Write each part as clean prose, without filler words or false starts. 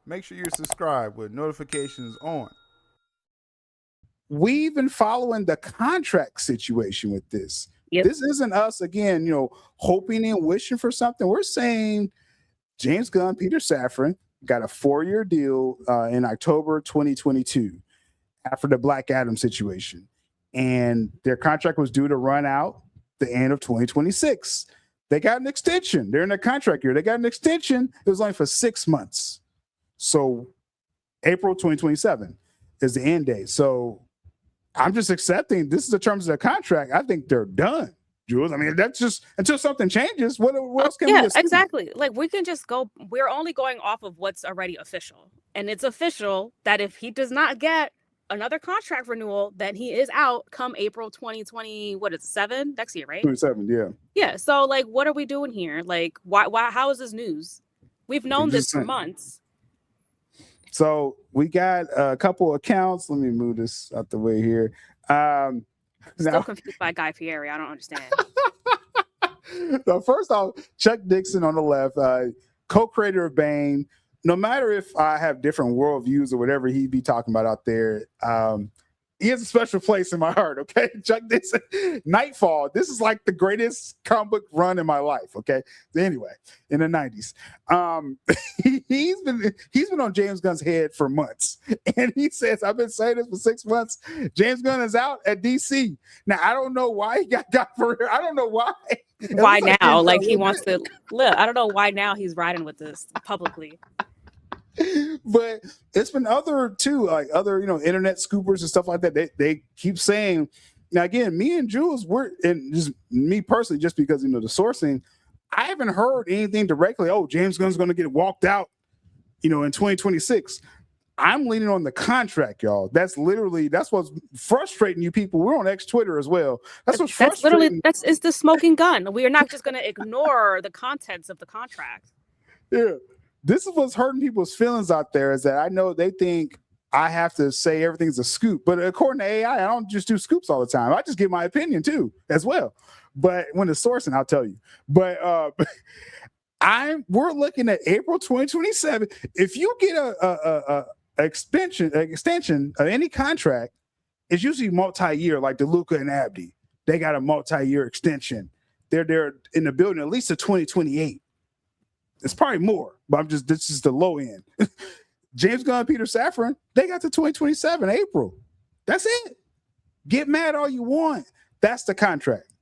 Make sure you're subscribed with notifications on. We've been following the contract situation with this. Yep. This isn't us again, hoping and wishing for something. We're saying James Gunn, Peter Safran got a 4-year deal in October 2022 after the Black Adam situation. And their contract was due to run out the end of 2026. They got an extension. They're in their contract year. They got an extension. It was only for 6 months. So April 2027 is the end date. So I'm just accepting this is the terms of their contract. I think they're done, Jules. I mean, that's just until something changes. What else can we assume? Exactly. Like, we can just go. We're only going off of what's already official. And it's official that if he does not get another contract renewal, then he is out come April 2020. What is it, 7 next year, right? 27, yeah. Yeah. So, like, what are we doing here? Like, why? How is this news? We've known this for months. So we got a couple accounts. Let me move this out the way here. Still confused by Guy Fieri. I don't understand. So first off, Chuck Dixon on the left, co-creator of Bane. No matter if I have different worldviews or whatever he'd be talking about out there, he has a special place in my heart, okay? Chuck Dixon, Nightfall. This is like the greatest comic book run in my life, okay? Anyway, in the 90s. He's been on James Gunn's head for months. And he says, I've been saying this for 6 months. James Gunn is out at DC. Now, I don't know why he got for it. I don't know why. Why now? Like, he wants to live. I don't know why now he's riding with this publicly. But it's been other internet scoopers and stuff like that. They keep saying, now again, me and Jules, and just me personally, just because the sourcing, I haven't heard anything directly. Oh, James Gunn's going to get walked out, in 2026. I'm leaning on the contract, y'all. That's what's frustrating you people. We're on X Twitter as well. That's frustrating. It's the smoking gun. We are not just going to ignore the contents of the contract. Yeah. This is what's hurting people's feelings out there, is that I know they think I have to say everything's a scoop. But according to AI, I don't just do scoops all the time. I just give my opinion too, as well. But when it's sourcing, I'll tell you. But we're looking at April 2027. If you get a extension of any contract, it's usually multi-year, like DeLuca and Abdi. They got a multi-year extension. They're in the building at least to 2028. It's probably more, but this is the low end. James Gunn, Peter Safran, they got to 2027, April. That's it. Get mad all you want. That's the contract.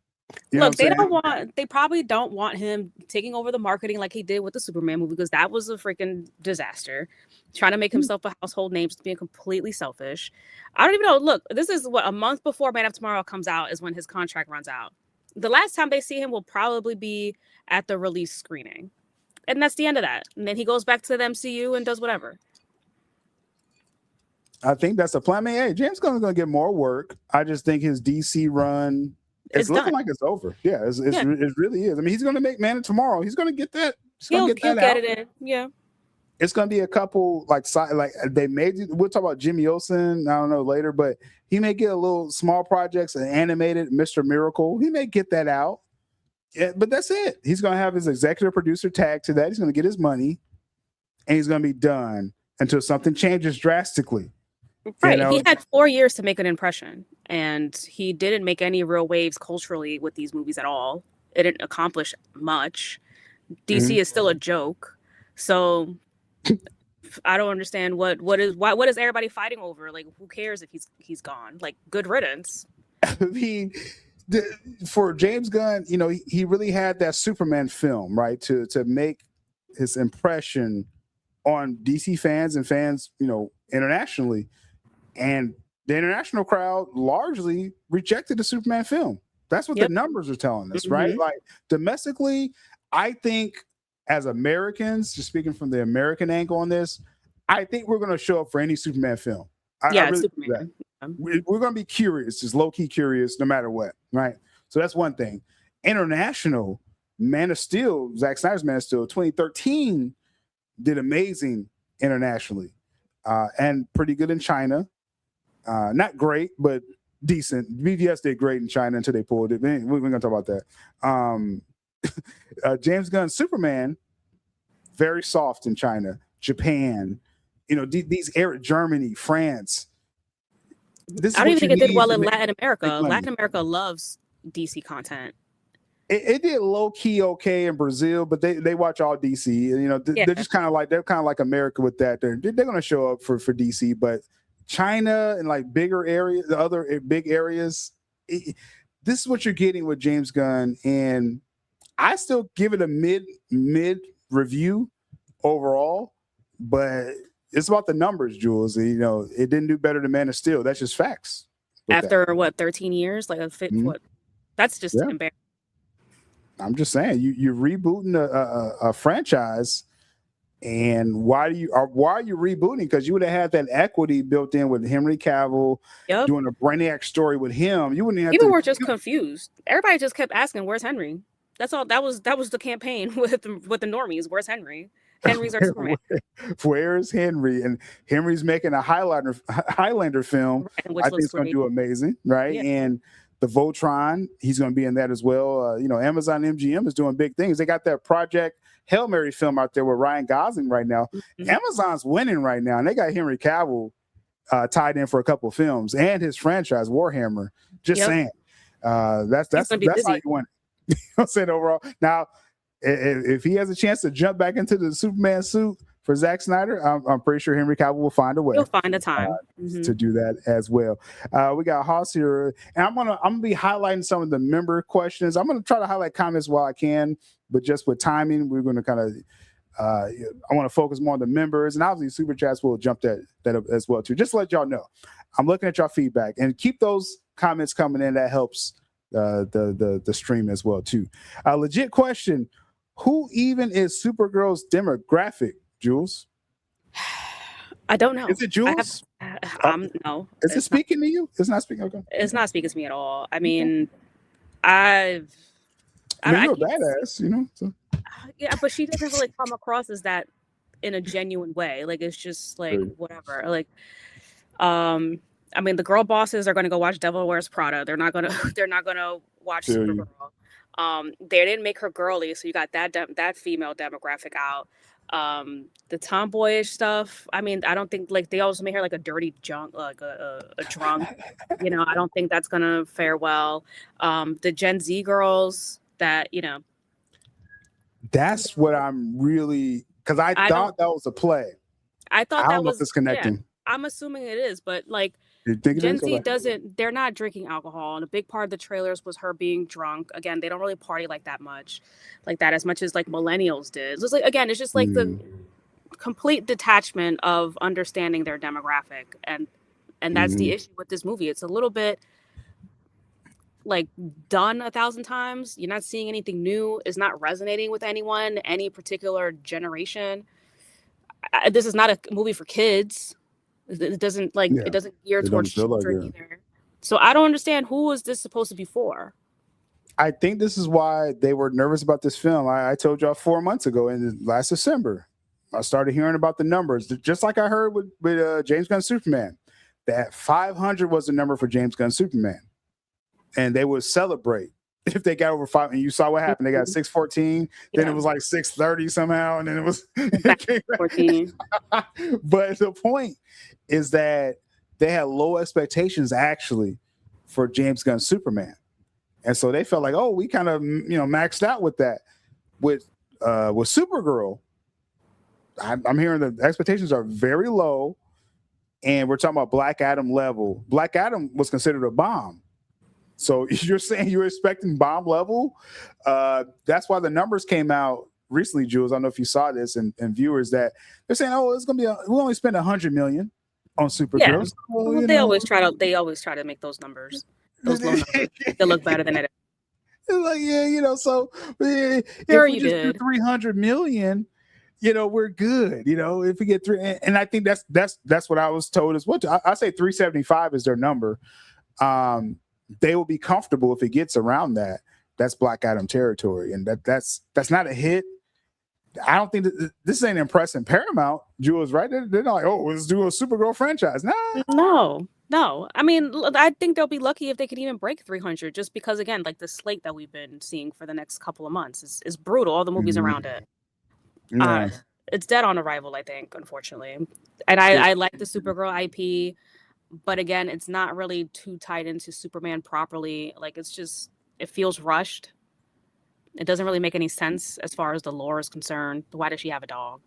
Look, they probably don't want him taking over the marketing like he did with the Superman movie, because that was a freaking disaster. Trying to make himself a household name, just being completely selfish. I don't even know. Look, this is a month before Man of Tomorrow comes out is when his contract runs out. The last time they see him will probably be at the release screening. And that's the end of that. And then he goes back to the MCU and does whatever. I think that's the plan. I mean, hey, James Gunn's going to get more work. I just think his DC run, it's looking like it's over. Yeah, it really is. I mean, he's going to make Man of Tomorrow. He's going to get that. He'll get it in. Yeah. It's going to be a couple they made. We'll talk about Jimmy Olsen. I don't know later, but he may get a little small projects, an animated Mr. Miracle. He may get that out. Yeah, but that's it. He's going to have his executive producer tag to that. He's going to get his money, and he's going to be done until something changes drastically. Right. He had 4 years to make an impression, and he didn't make any real waves culturally with these movies at all. It didn't accomplish much. DC is still a joke. So I don't understand what is everybody fighting over? Like, who cares if he's gone? Like, good riddance. I mean, for James Gunn, he really had that Superman film, right, to make his impression on DC fans and fans, internationally. And the international crowd largely rejected the Superman film. That's what the numbers are telling us, right? Like, domestically, I think as Americans, just speaking from the American angle on this, I think we're going to show up for any Superman film. I really Superman. We're going to be curious, just low-key curious, no matter what, right? So that's one thing. International, Man of Steel, Zack Snyder's Man of Steel, 2013 did amazing internationally, and pretty good in China. Not great, but decent. BVS did great in China until they pulled it. We're going to talk about that. James Gunn's Superman, very soft in China, Japan, these Germany, France. This I don't even think it did well in make Latin America. money. Latin America loves DC content. It did low key okay in Brazil, but they watch all DC. They're just kind of like America with that. They're going to show up for DC, but China and like bigger areas, the other big areas. This is what you're getting with James Gunn, and I still give it a mid review overall, but it's about the numbers, Jules. It didn't do better than Man of Steel. That's just facts. After 13 years, like what? That's just embarrassing. I'm just saying, you're rebooting a franchise, and why are you rebooting? Because you would have had that equity built in with Henry Cavill doing a Brainiac story with him. You wouldn't have. People were just confused. Everybody just kept asking, "Where's Henry?" That's all. That was the campaign with the normies. Where's Henry? Henry's our Superman. Where's Henry? And Henry's making a Highlander film. Right, I think it's going to do amazing, right? Yeah. And the Voltron, he's going to be in that as well. Amazon MGM is doing big things. They got that Project Hail Mary film out there with Ryan Gosling right now. Mm-hmm. Amazon's winning right now, and they got Henry Cavill tied in for a couple of films and his franchise Warhammer. Just saying, that's how you win. You know what I'm saying overall. Now, if he has a chance to jump back into the Superman suit for Zack Snyder, I'm pretty sure Henry Cavill will find a way. He'll find a time to do that as well. We got Haas here, and I'm gonna be highlighting some of the member questions. I'm gonna try to highlight comments while I can, but just with timing, we're gonna kind of. I want to focus more on the members, and obviously super chats will jump that up as well too. Just to let y'all know, I'm looking at y'all feedback, and keep those comments coming in. That helps the stream as well too. Legit question: who even is Supergirl's demographic, Jules? I don't know. Is it Jules? No. Is it speaking to you? It's not speaking. Okay. It's not speaking to me at all. I mean, you're a badass, So. Yeah, but she doesn't really come across as that in a genuine way. Like, it's just like whatever. Like, I mean, the girl bosses are going to go watch Devil Wears Prada. They're not gonna watch Supergirl. They didn't make her girly, so you got that female demographic out. The tomboyish stuff, I mean, I don't think, like, they also made her like a dirty junk, like a drunk. I don't think that's gonna fare well. The Gen Z girls that that's what I'm really, because I thought that was a play. I thought that was disconnecting. Yeah, I'm assuming it is, but like, Gen Z they're not drinking alcohol, and a big part of the trailers was her being drunk. Again, they don't really party like that as much as like millennials did. It's like, again, it's just like the complete detachment of understanding their demographic, and that's the issue with this movie. It's a little bit like done 1,000 times. You're not seeing anything new. It's not resonating with any particular generation. This is not a movie for kids. It doesn't it doesn't gear towards children either. So I don't understand, who is this supposed to be for? I think this is why they were nervous about this film. I told y'all 4 months ago, in last December, I started hearing about the numbers, just like I heard with James Gunn Superman, that 500 was the number for James Gunn Superman, and they would celebrate if they got over 5. And you saw what happened. They got 614. Then it was like 630 somehow, and then it was 14. But the point is that they had low expectations actually for James Gunn Superman, and so they felt like, oh, we kind of maxed out with that. With Supergirl, I'm hearing the expectations are very low, and we're talking about Black Adam level. Black Adam was considered a bomb. So you're saying you're expecting bomb level? That's why the numbers came out recently, Jules. I don't know if you saw this, and viewers, that they're saying, oh, it's gonna be we only spent $100 million on Supergirl. Yeah. Well, they always try to make those numbers. Those low numbers. They look better than it. It's like, so if we just do $300 million, we're good. If we get and I think that's what I was told as well. I say 375 is their number. They will be comfortable if it gets around that. That's Black Adam territory, and that's not a hit. I don't think this ain't impressing Paramount. Jules, right? They're not like, oh, let's do a Supergirl franchise. No. I mean, I think they'll be lucky if they could even break 300, just because, again, like the slate that we've been seeing for the next couple of months is brutal. All the movies around it. Yeah. it's dead on arrival, I think, unfortunately. And I like the Supergirl IP, but again, it's not really too tied into Superman properly. Like, it feels rushed. It doesn't really make any sense as far as the lore is concerned. Why does she have a dog?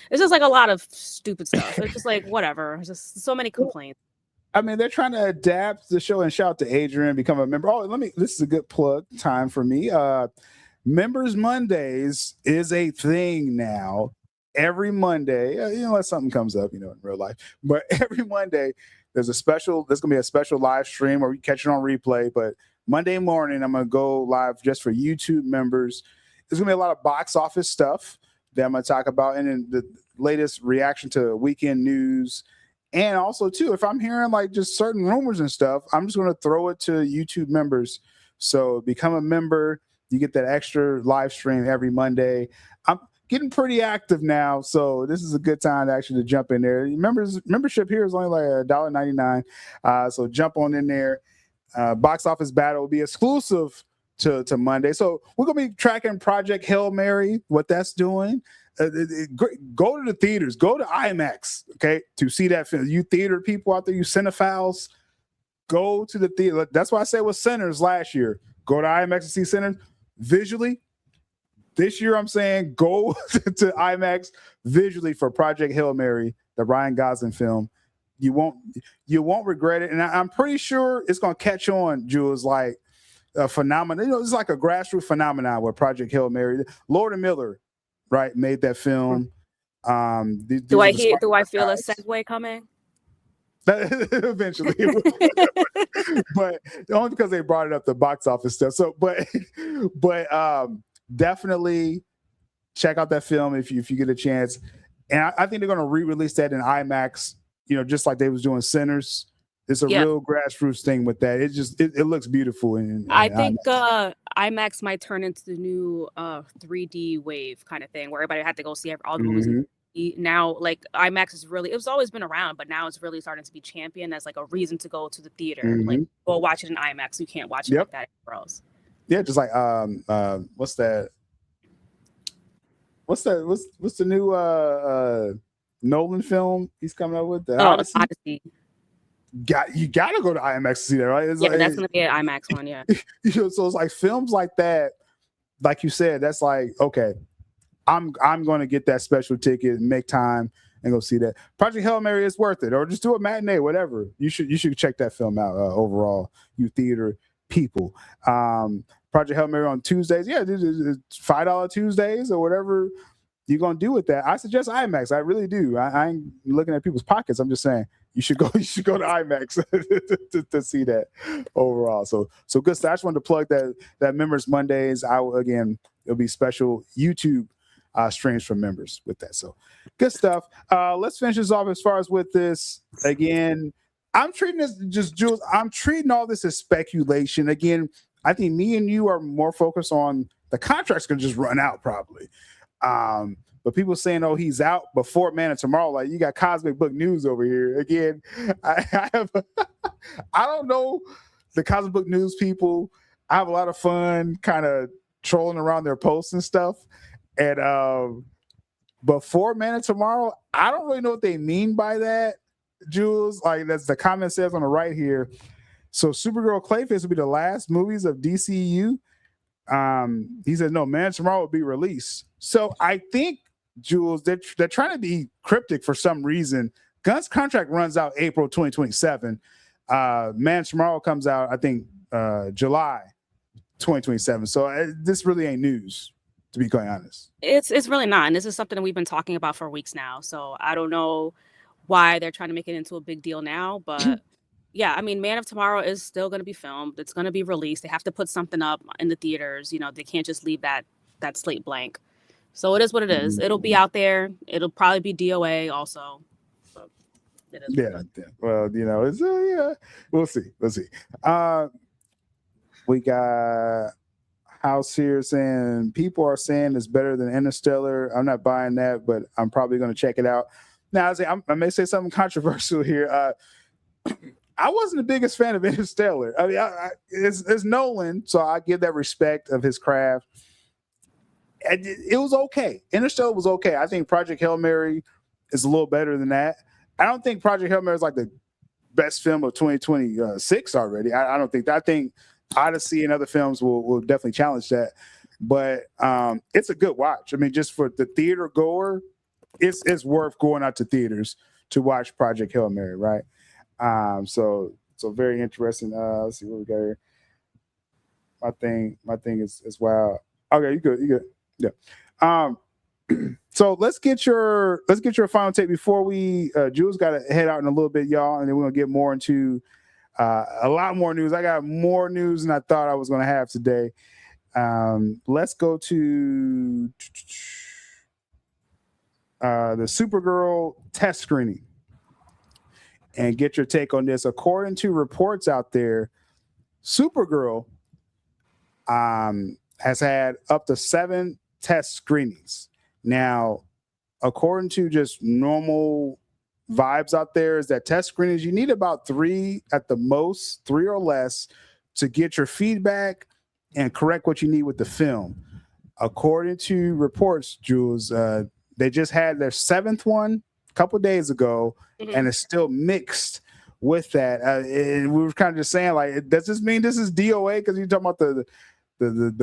It's just like a lot of stupid stuff. It's just like, whatever. It's just so many complaints. I mean, they're trying to adapt the show, and shout out to Adrian, become a member. Oh, this is a good plug time for me. Members Mondays is a thing now. Every Monday, unless something comes up, in real life, but every Monday there's going to be a special live stream, or you catch it on replay. But Monday morning, I'm going to go live just for YouTube members. There's going to be a lot of box office stuff that I'm going to talk about, and then the latest reaction to weekend news. And also, too, if I'm hearing like just certain rumors and stuff, I'm just going to throw it to YouTube members. So become a member. You get that extra live stream every Monday. I'm getting pretty active now, so this is a good time to actually jump in there. Membership here is only like $1.99, so jump on in there. Box office battle will be exclusive to Monday. So we're going to be tracking Project Hail Mary, what that's doing. Go to the theaters, go to IMAX, okay, to see that film. You theater people out there, you cinephiles, go to the theater. That's why I said with Sinners last year. Go to IMAX and see Sinners visually. This year, I'm saying go to IMAX visually for Project Hail Mary, the Ryan Gosling film. You won't regret it, and I'm pretty sure it's going to catch on, Jules, like a phenomenon. It's like a grassroots phenomenon with Project Hail Mary. Lord and Miller, right, made that film. Do I feel a segue coming? Eventually, but only because they brought it up, the box office stuff. So, but definitely check out that film if you get a chance. And I think they're going to re-release that in IMAX. Just like they was doing Sinners. It's a real grassroots thing with that. It looks beautiful. I think IMAX might turn into the new 3D wave kind of thing, where everybody had to go see all the movies. Now, like, IMAX it's always been around, but now it's really starting to be championed as like a reason to go to the theater. Like, go watch it in IMAX. You can't watch it like that anywhere else. Yeah, just like what's that? What's the new Nolan film he's coming out with? Odyssey. You gotta go to IMAX to see that, right? That's gonna be an IMAX one, yeah. So it's like films like that, like you said, that's like, okay, I'm going to get that special ticket and make time and go see that. Project Hail Mary is worth it, or just do a matinee, whatever. You should check that film out overall, you theater people. Project Hail Mary on Tuesdays, $5 Tuesdays or whatever you're gonna do with that. I suggest IMAX. I really do. I ain't looking at people's pockets. I'm just saying you should go to IMAX to see that overall. So good stuff. I just wanted to plug that Members Mondays. It'll be special YouTube streams for members with that. So good stuff. Let's finish this off as far as with this. Again, I'm treating this Jules. I'm treating all this as speculation. Again, I think me and you are more focused on the contract's gonna just run out probably. But people saying, "Oh, he's out before Man of Tomorrow." Like, you got Cosmic Book News over here. Again, I don't know the Cosmic Book News people. I have a lot of fun kind of trolling around their posts and stuff. And before Man of Tomorrow, I don't really know what they mean by that, Jules. Like, that's the comment says on the right here. So Supergirl Clayface will be the last movies of DCU. He said, no, Man of Tomorrow will be released. So I think, Jules, they're trying to be cryptic for some reason. Gunn's contract runs out April 2027. Man of Tomorrow comes out, I think, July 2027. So this really ain't news, to be quite honest. It's really not. And this is something that we've been talking about for weeks now. So I don't know why they're trying to make it into a big deal now. But yeah, I mean, Man of Tomorrow is still going to be filmed. It's going to be released. They have to put something up in the theaters. They can't just leave that slate blank. So it is what it is. It'll be out there. It'll probably be DOA also. So it is. Yeah. Well, it's we'll see. We got House here saying people are saying it's better than Interstellar. I'm not buying that, but I'm probably going to check it out. Now, I may say something controversial here. I wasn't the biggest fan of Interstellar. I mean, it's Nolan, so I give that respect of his craft. it was okay. Interstellar was okay. I think Project Hail Mary is a little better than that. I don't think Project Hail Mary is like the best film of 2026 already. I don't think that. I think Odyssey and other films will definitely challenge that. But it's a good watch. I mean, just for the theater goer, it's worth going out to theaters to watch Project Hail Mary, right? So very interesting. Let's see what we got here. My thing is wild. Okay, you good. Yeah. So let's get your final take before we Jules got to head out in a little bit, y'all, and then we're gonna get more into a lot more news. I got more news than I thought I was gonna have today. Let's go to the Supergirl test screening and get your take on this. According to reports out there, Supergirl has had up to 7 test screenings. Now, according to just normal vibes out there, is that test screenings, you need about 3 at the most, 3 or less, to get your feedback and correct what you need with the film. According to reports, Jules, they just had their 7th one a couple of days ago, and it's still mixed with that. And we were kind of just saying, like, does this mean this is DOA? Because you're talking about the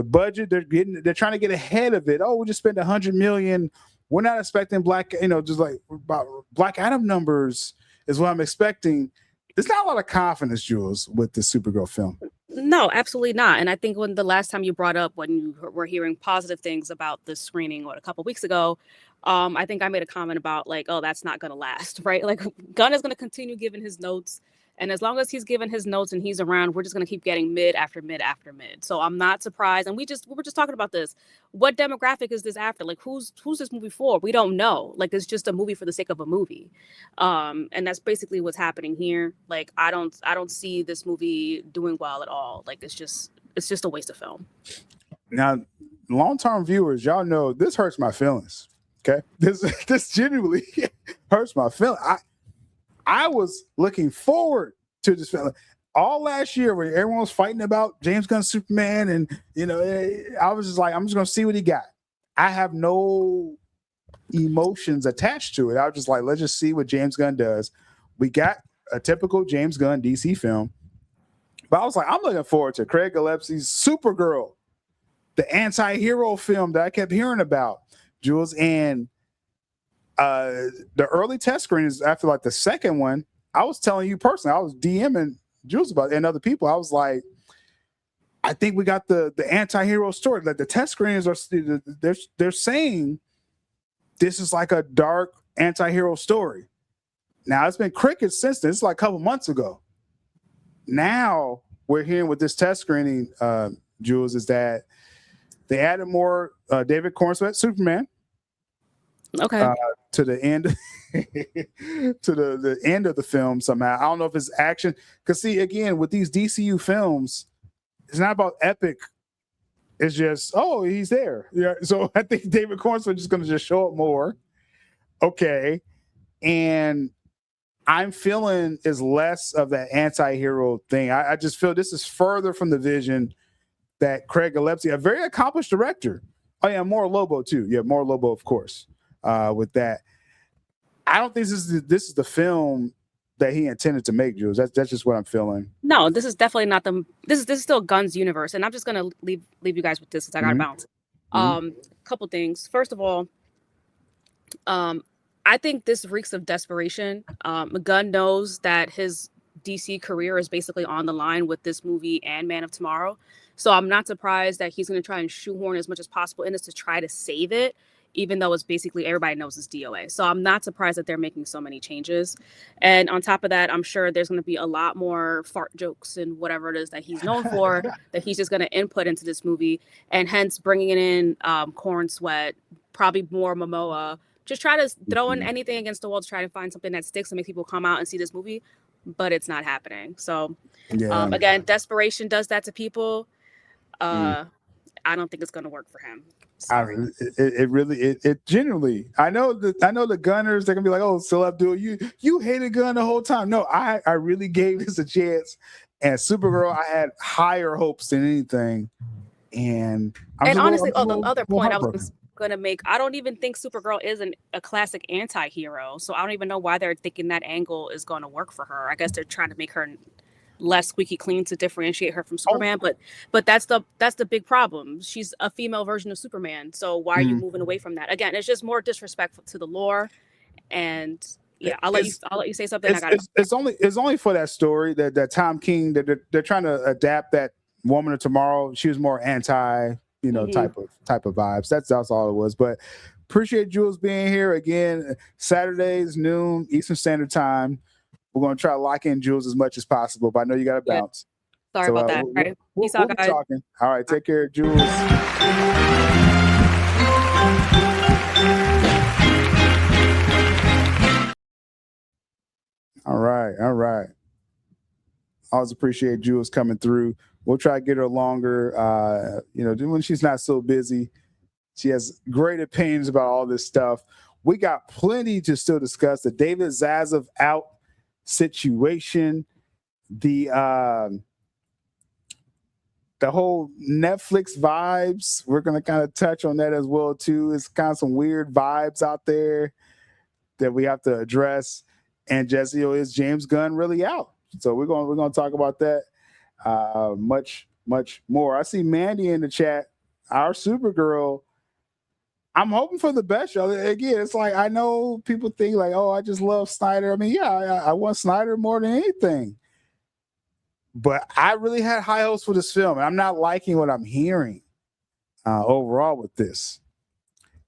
budget. They're trying to get ahead of it. Oh, we just spent $100 million. We're not expecting just like about Black Adam numbers is what I'm expecting. There's not a lot of confidence, Jules, with the Supergirl film. No, absolutely not. And I think when the last time you brought up when you were hearing positive things about the screening, a couple weeks ago, I think I made a comment about like, oh, that's not going to last, right? Like Gunn is going to continue giving his notes. And as long as he's giving his notes and he's around, we're just going to keep getting mid after mid after mid. So I'm not surprised. And we were just talking about this. What demographic is this after? Like, who's this movie for? We don't know. Like, it's just a movie for the sake of a movie. And that's basically what's happening here. Like, I don't see this movie doing well at all. Like, it's just a waste of film. Now, long-term viewers, y'all know this hurts my feelings. Okay, this genuinely hurts my feelings. I was looking forward to this film all last year when everyone was fighting about James Gunn's Superman, and I was just like, I'm just gonna see what he got. I have no emotions attached to it. I was just like, let's just see what James Gunn does. We got a typical James Gunn DC film, but I was like, I'm looking forward to Craig Gillespie's Supergirl, the anti-hero film that I kept hearing about, Jules. And the early test screenings after like the second one, I was telling you personally, I was DMing Jules about it and other people. I was like, I think we got the anti-hero story. Like the test screenings they're saying this is like a dark anti-hero story. Now it's been crickets since then. It's like a couple months ago. Now we're hearing with this test screening, Jules, is that they added more David Cornsweet Superman. Okay. To the end to the end of the film somehow. I don't know if it's action, because see, again, with these DCU films, it's not about epic. It's just, oh, he's there. Yeah. So I think David Cornsweet is going to just show up more. Okay. And I'm feeling is less of that anti-hero thing. I just feel this is further from the vision that Craig Gillespie, a very accomplished director. Oh yeah, Mora Lobo too. Yeah, Mora Lobo, of course. With that, I don't think this is the film that he intended to make, Jules. That's just what I'm feeling. No, this is definitely not this is still Gunn's universe, and I'm just gonna leave you guys with this because I gotta bounce. Couple things. First of all, I think this reeks of desperation. Gunn knows that his DC career is basically on the line with this movie and Man of Tomorrow, so I'm not surprised that he's gonna try and shoehorn as much as possible in this to try to save it, even though it's basically everybody knows it's DOA. So I'm not surprised that they're making so many changes. And on top of that, I'm sure there's going to be a lot more fart jokes and whatever it is that he's known for that he's just going to input into this movie. And hence bringing in Cornsweet, probably more Momoa, just try to throw in anything against the wall to try to find something that sticks and make people come out and see this movie. But it's not happening. So again, desperation does that to people. I don't think it's going to work for him. It genuinely. I know the Gunners, they're gonna be like, oh, sylabdul, you hated Gunn the whole time. No, I really gave this a chance. And Supergirl, I had higher hopes than anything. And honestly, the other point I was heartbroken. going to make, I don't even think Supergirl is a classic anti-hero. So I don't even know why they're thinking that angle is going to work for her. I guess they're trying to make her less squeaky clean to differentiate her from Superman. But that's the big problem. She's a female version of Superman. So why are you moving away from that? Again, it's just more disrespectful to the lore. And yeah, I'll let you say something. It's only for that story that Tom King, that they're trying to adapt that Woman of Tomorrow. She was more anti, type of vibes. That's all it was. But appreciate Jules being here again. Saturdays noon Eastern Standard Time. We're going to try to lock in Jules as much as possible, but I know you got to bounce. Sorry about that. All right. Peace out, guys. Talking. All right, take care, Jules. All right. Always appreciate Jules coming through. We'll try to get her longer. When she's not so busy. She has great opinions about all this stuff. We got plenty to still discuss. The David Zaslav out situation, the whole Netflix vibes. We're going to kind of touch on that as well too. It's kind of some weird vibes out there that we have to address. And Jesse, is James Gunn really out? So we're going to talk about that much more. I see Mandy in the chat. Our Supergirl. I'm hoping for the best, y'all. Again, it's like, I know people think like, oh, I just love Snyder. I mean, yeah, I want Snyder more than anything. But I really had high hopes for this film, and I'm not liking what I'm hearing overall with this.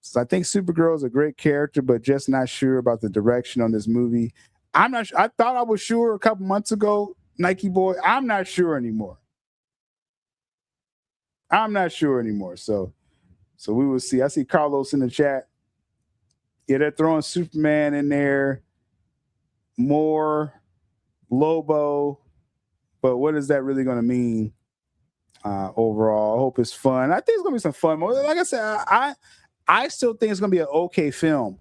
So I think Supergirl is a great character, but just not sure about the direction on this movie. I'm not sure. I thought I was sure a couple months ago, Nike Boy. I'm not sure anymore. So we will see. I see Carlos in the chat. Yeah, they're throwing Superman in there. More Lobo. But what is that really going to mean overall? I hope it's fun. I think it's going to be some fun. Like I said, I still think it's going to be an okay film.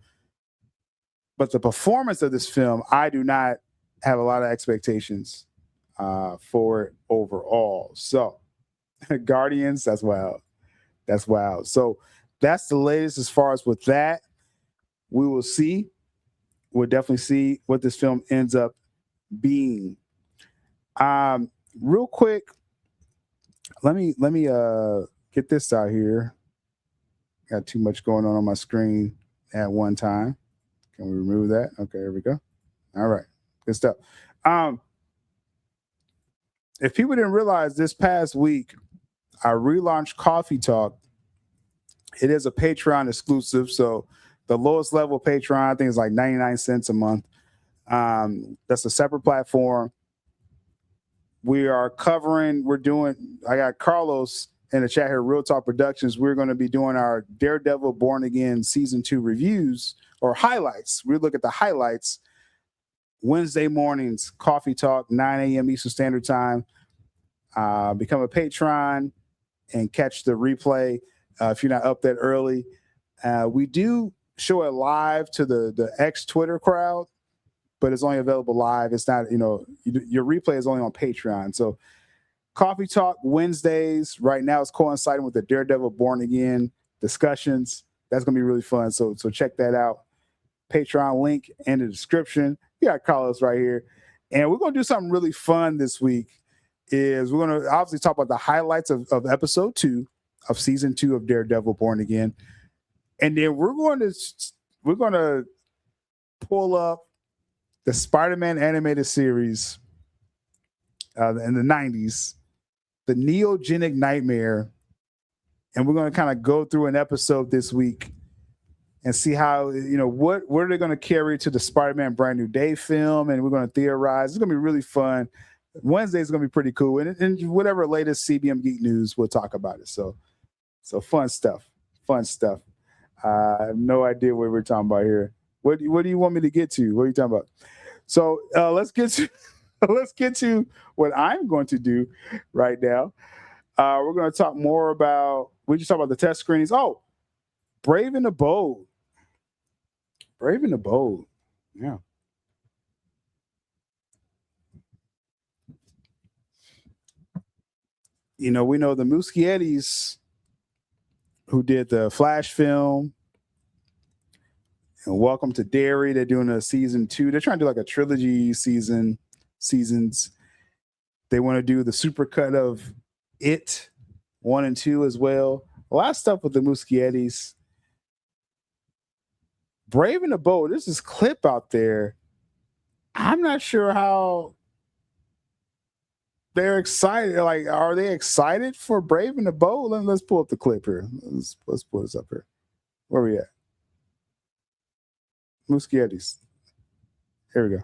But the performance of this film, I do not have a lot of expectations for it overall. So, Guardians, that's wild. So that's the latest as far as with that. We will see. We'll definitely see what this film ends up being. Real quick, let me get this out here. Got too much going on my screen at one time. Can we remove that? Okay, here we go. All right, good stuff. If people didn't realize, this past week I relaunched Coffee Talk. It is a Patreon exclusive, so the lowest level Patreon, I think, is like 99 cents a month. That's a separate platform. I got Carlos in the chat here, Real Talk Productions. We're going to be doing our Daredevil Born Again Season 2 reviews or highlights. We look at the highlights Wednesday mornings, Coffee Talk, 9 a.m. Eastern Standard Time. Become a patron and catch the replay if you're not up that early. We do show it live to the X Twitter crowd, but it's only available live. It's not, your replay is only on Patreon. So Coffee Talk Wednesdays right now is coinciding with the Daredevil Born Again discussions. That's going to be really fun. So check that out. Patreon link in the description. You got Carlos right here. And we're going to do something really fun this week. We're going to obviously talk about the highlights of episode 2 of season 2 of Daredevil Born Again. And then we're going to pull up the Spider-Man animated series in the 90s, the Neogenic Nightmare. And we're going to kind of go through an episode this week and see how, what are they going to carry to the Spider-Man Brand New Day film. And we're going to theorize. It's going to be really fun. Wednesday is going to be pretty cool. And whatever latest CBM Geek news, we'll talk about it. So fun stuff. I have no idea what we're talking about here. What do you want me to get to? What are you talking about? So let's get to what I'm going to do right now. We're going to talk more about. We just talked about the test screenings. Oh, Brave and the Bold. Yeah. we know the Muschiettis who did the Flash film and Welcome to Derry. They're doing a season 2. They're trying to do like a trilogy seasons. They want to do the supercut of It 1 and 2 as well. A lot of stuff with the Muschiettis. Brave and the Bold. There's this clip out there. I'm not sure how they're excited. Like, are they excited for Brave and the Bold? Let's pull up the clip here. Let's pull this up here. Where are we at? Muschiettis. Here we go.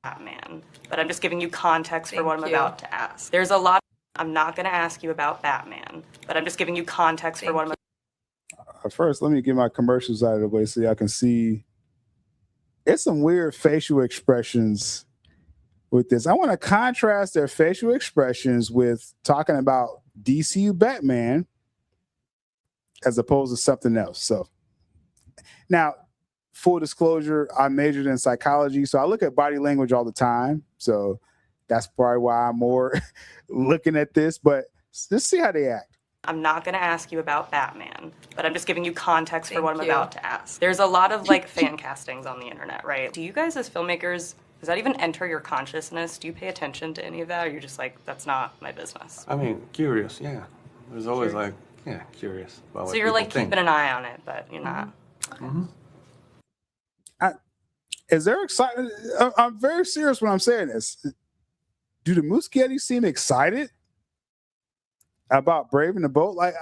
Batman, but I'm just giving you context for what I'm about to ask. There's a lot. I'm not going to ask you about Batman, but I'm just giving you context for what I'm. First, let me get my commercials out of the way so y'all can see. It's some weird facial expressions with this. I want to contrast their facial expressions with talking about DCU Batman as opposed to something else. So now, full disclosure, I majored in psychology, so I look at body language all the time. So that's probably why I'm more looking at this, but let's see how they act. I'm not going to ask you about Batman, but I'm just giving you context for what I'm about to ask. There's a lot of like fan castings on the internet, right? Do you guys as filmmakers, does that even enter your consciousness? Do you pay attention to any of that? Or you're just like, that's not my business? I mean, curious, yeah. There's always curious about what So you're like think. keeping an eye on it, but you're not. Mm-hmm. Is there excitement? I'm very serious when I'm saying this. Do the Muschietti seem excited about Brave and the Bold? Like,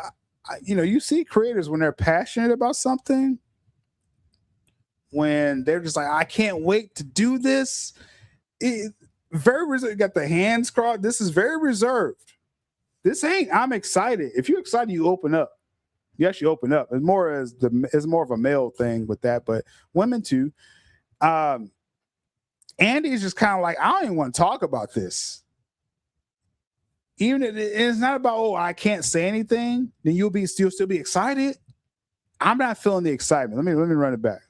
you see creators when they're passionate about something, when they're just like, I can't wait to do this. Very reserved. Got the hands crossed. This is very reserved. This ain't, I'm excited. If you're excited, you open up. You actually open up. It's more of a male thing with that, but women too. Andy's just kind of like, I don't even want to talk about this. Even if it's not about, oh, I can't say anything, then you'll still be excited. I'm not feeling the excitement. Let me run it back.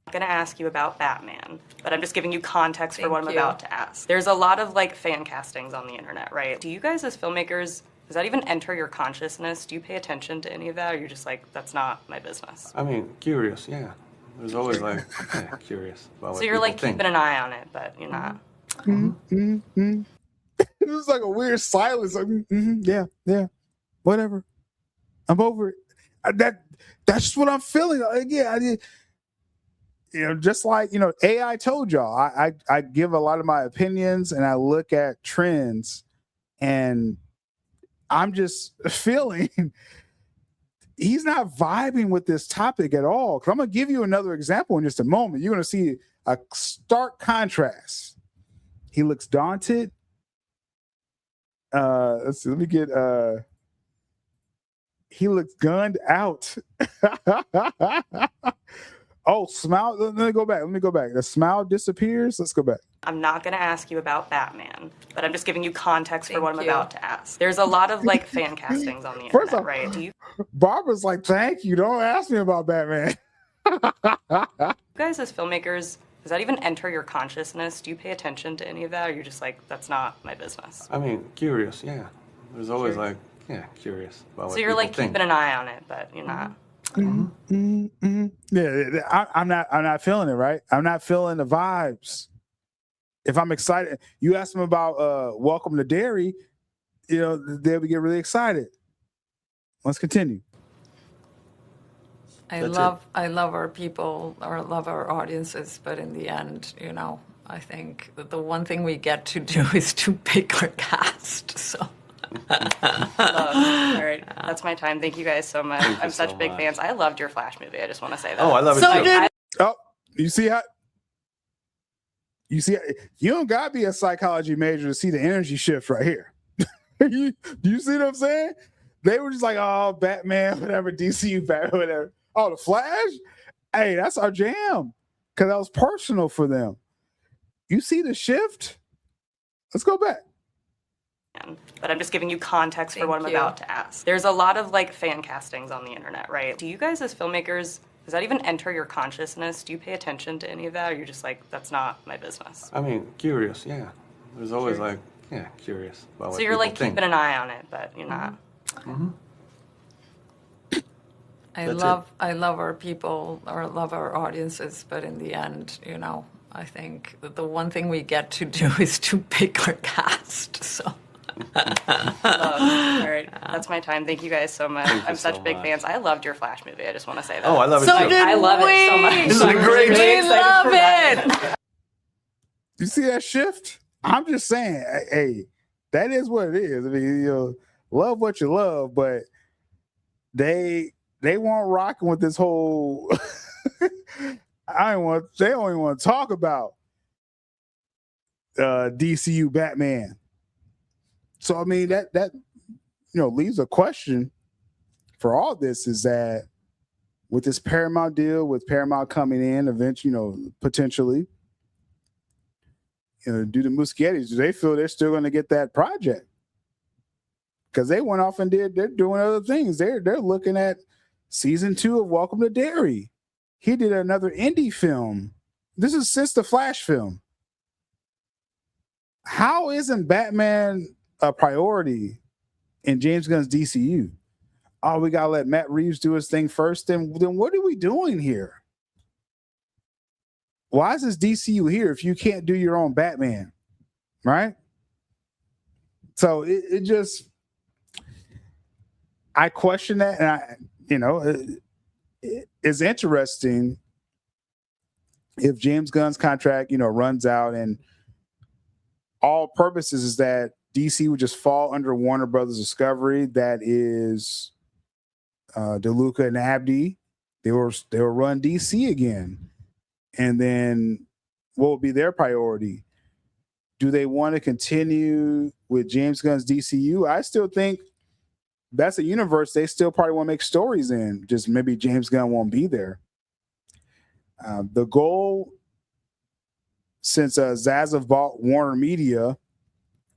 I'm going to ask you about Batman, but I'm just giving you context for what I'm about to ask. There's a lot of like fan castings on the internet, right? Do you guys as filmmakers, does that even enter your consciousness? Do you pay attention to any of that? Or you're just like, that's not my business? I mean, curious, yeah. There's always like curious about what So you're like think. keeping an eye on it, but you're not. Mm-hmm. It was like a weird silence. Like, yeah, whatever. I'm over it. That's just what I'm feeling. I did. Just like AI told y'all. I give a lot of my opinions and I look at trends, and I'm just feeling. He's not vibing with this topic at all. Because I'm going to give you another example in just a moment. You're going to see a stark contrast. He looks daunted. Let's see. Let me get. He looks gunned out. Oh, smile. Let me go back. The smile disappears. Let's go back. I'm not going to ask you about Batman, but I'm just giving you context for what I'm about to ask. There's a lot of like fan castings on the internet, First off, right? Do you Barbara's like, thank you. Don't ask me about Batman. guys as filmmakers, does that even enter your consciousness? Do you pay attention to any of that? Or you're just like, that's not my business? I mean, curious, yeah. There's always curious about what So you're like think. keeping an eye on it, but you're not. Yeah, I'm not feeling it, right? I'm not feeling the vibes. If I'm excited, you ask them about Welcome to Derry, they'll get really excited. Let's continue. I love our people, or love our audiences, but in the end, I think that the one thing we get to do is to pick our cast. So. All right, that's my time. Thank you guys so much. I'm such big fans. I loved your Flash movie. I just want to say that. Oh, I love it So too. did Oh, you see, you don't gotta be a psychology major to see the energy shift right here. Do you see what I'm saying? They were just like, oh, Batman, whatever, DCU, Batman, whatever. Oh, the Flash? Hey, that's our jam. Because that was personal for them. You see the shift? Let's go back. But I'm just giving you context for what I'm about to ask. There's a lot of like fan castings on the internet, right? Do you guys as filmmakers, does that even enter your consciousness? Do you pay attention to any of that? Or you're just like, that's not my business? I mean, curious, yeah. There's always yeah, curious about what So you're like people think. keeping an eye on it, but you're not. I That's love our people, or love our audiences, but in the end, I think that the one thing we get to do is to pick our cast. So. Love. All right, that's my time. Thank you guys so much. Thank you I'm such so big much. fans. I loved your Flash movie. I just want to say that. Oh, I love it So too. did I love it so much. we. This is a great Really We excited love for that. it. You see that shift? I'm just saying, hey, that is what it is. I mean, love what you love, but they weren't rocking with this whole. They don't even want to talk about DCU Batman. So I mean that leaves a question for all this, is that with this Paramount deal, with Paramount coming in eventually, potentially, do the Muschiettis, do they feel they're still going to get that project? Because they went off and they're doing other things. They're looking at season 2 of Welcome to Derry. He did another indie film. This is since the Flash film. How isn't Batman a priority in James Gunn's DCU? Oh, we gotta let Matt Reeves do his thing first. Then what are we doing here? Why is this DCU here if you can't do your own Batman? Right? So it just, I question that, and it's interesting if James Gunn's contract, runs out, and all purposes is that DC would just fall under Warner Brothers Discovery. That is DeLuca and Abdi. They will run DC again. And then what will be their priority? Do they want to continue with James Gunn's DCU? I still think that's a universe they still probably want to make stories in. Just maybe James Gunn won't be there. The goal, since Zaslav bought Warner Media,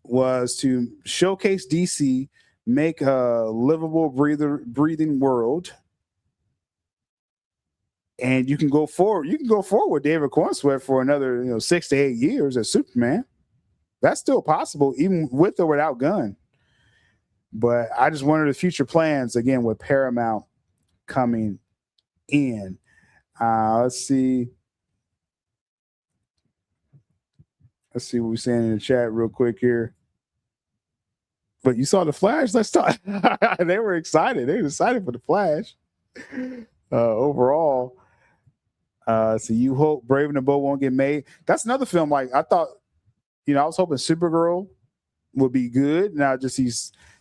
was to showcase DC, make a livable, breathing world, and you can go forward. You can go forward with David Cornsweet for another 6 to 8 years as Superman. That's still possible, even with or without Gunn. But I just wonder the future plans again with Paramount coming in. Let's see what we're saying in the chat real quick here. But you saw the Flash. Let's talk. They were excited. They were excited for the Flash. Overall, so you hope Brave and the Bold won't get made. That's another film. Like I thought, I was hoping Supergirl would be good. Now just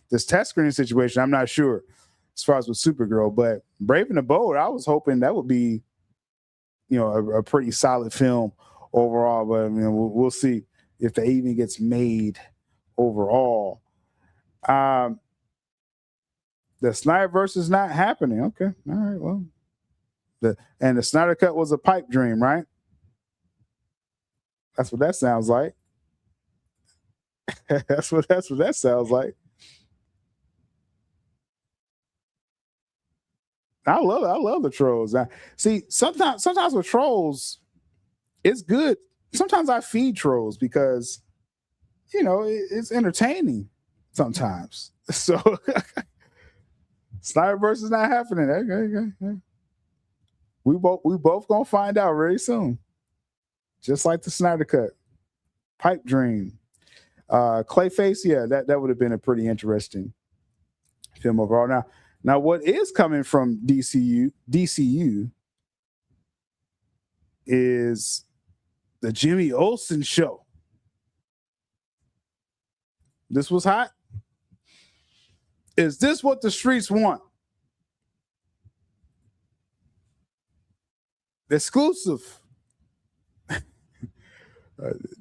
this test screening situation, I'm not sure as far as with Supergirl. But Brave and the Bold, I was hoping that would be, a pretty solid film overall. But we'll see if it even gets made overall. The Snyderverse is not happening. Okay, all right. Well, the Snyder Cut was a pipe dream, right? That's what that sounds like. that's what that sounds like. I love the trolls. See, sometimes with trolls, it's good. Sometimes I feed trolls because, it's entertaining sometimes. So Snyderverse is not happening. Okay. We both gonna find out very soon. Just like the Snyder Cut. Pipe dream. Clayface, yeah, that would have been a pretty interesting film overall. Now what is coming from DCU is the Jimmy Olsen show. This was hot. Is this what the streets want? Exclusive.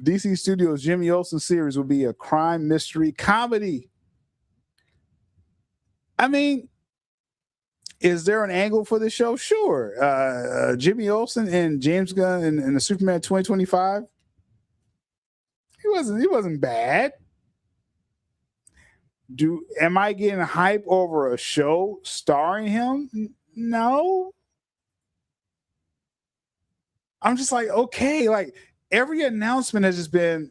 DC Studios' Jimmy Olsen series will be a crime mystery comedy. I mean, is there an angle for this show? Sure. Jimmy Olsen and James Gunn in the Superman 2025. He wasn't bad. Am I getting hype over a show starring him? No. I'm just like, okay, like every announcement has just been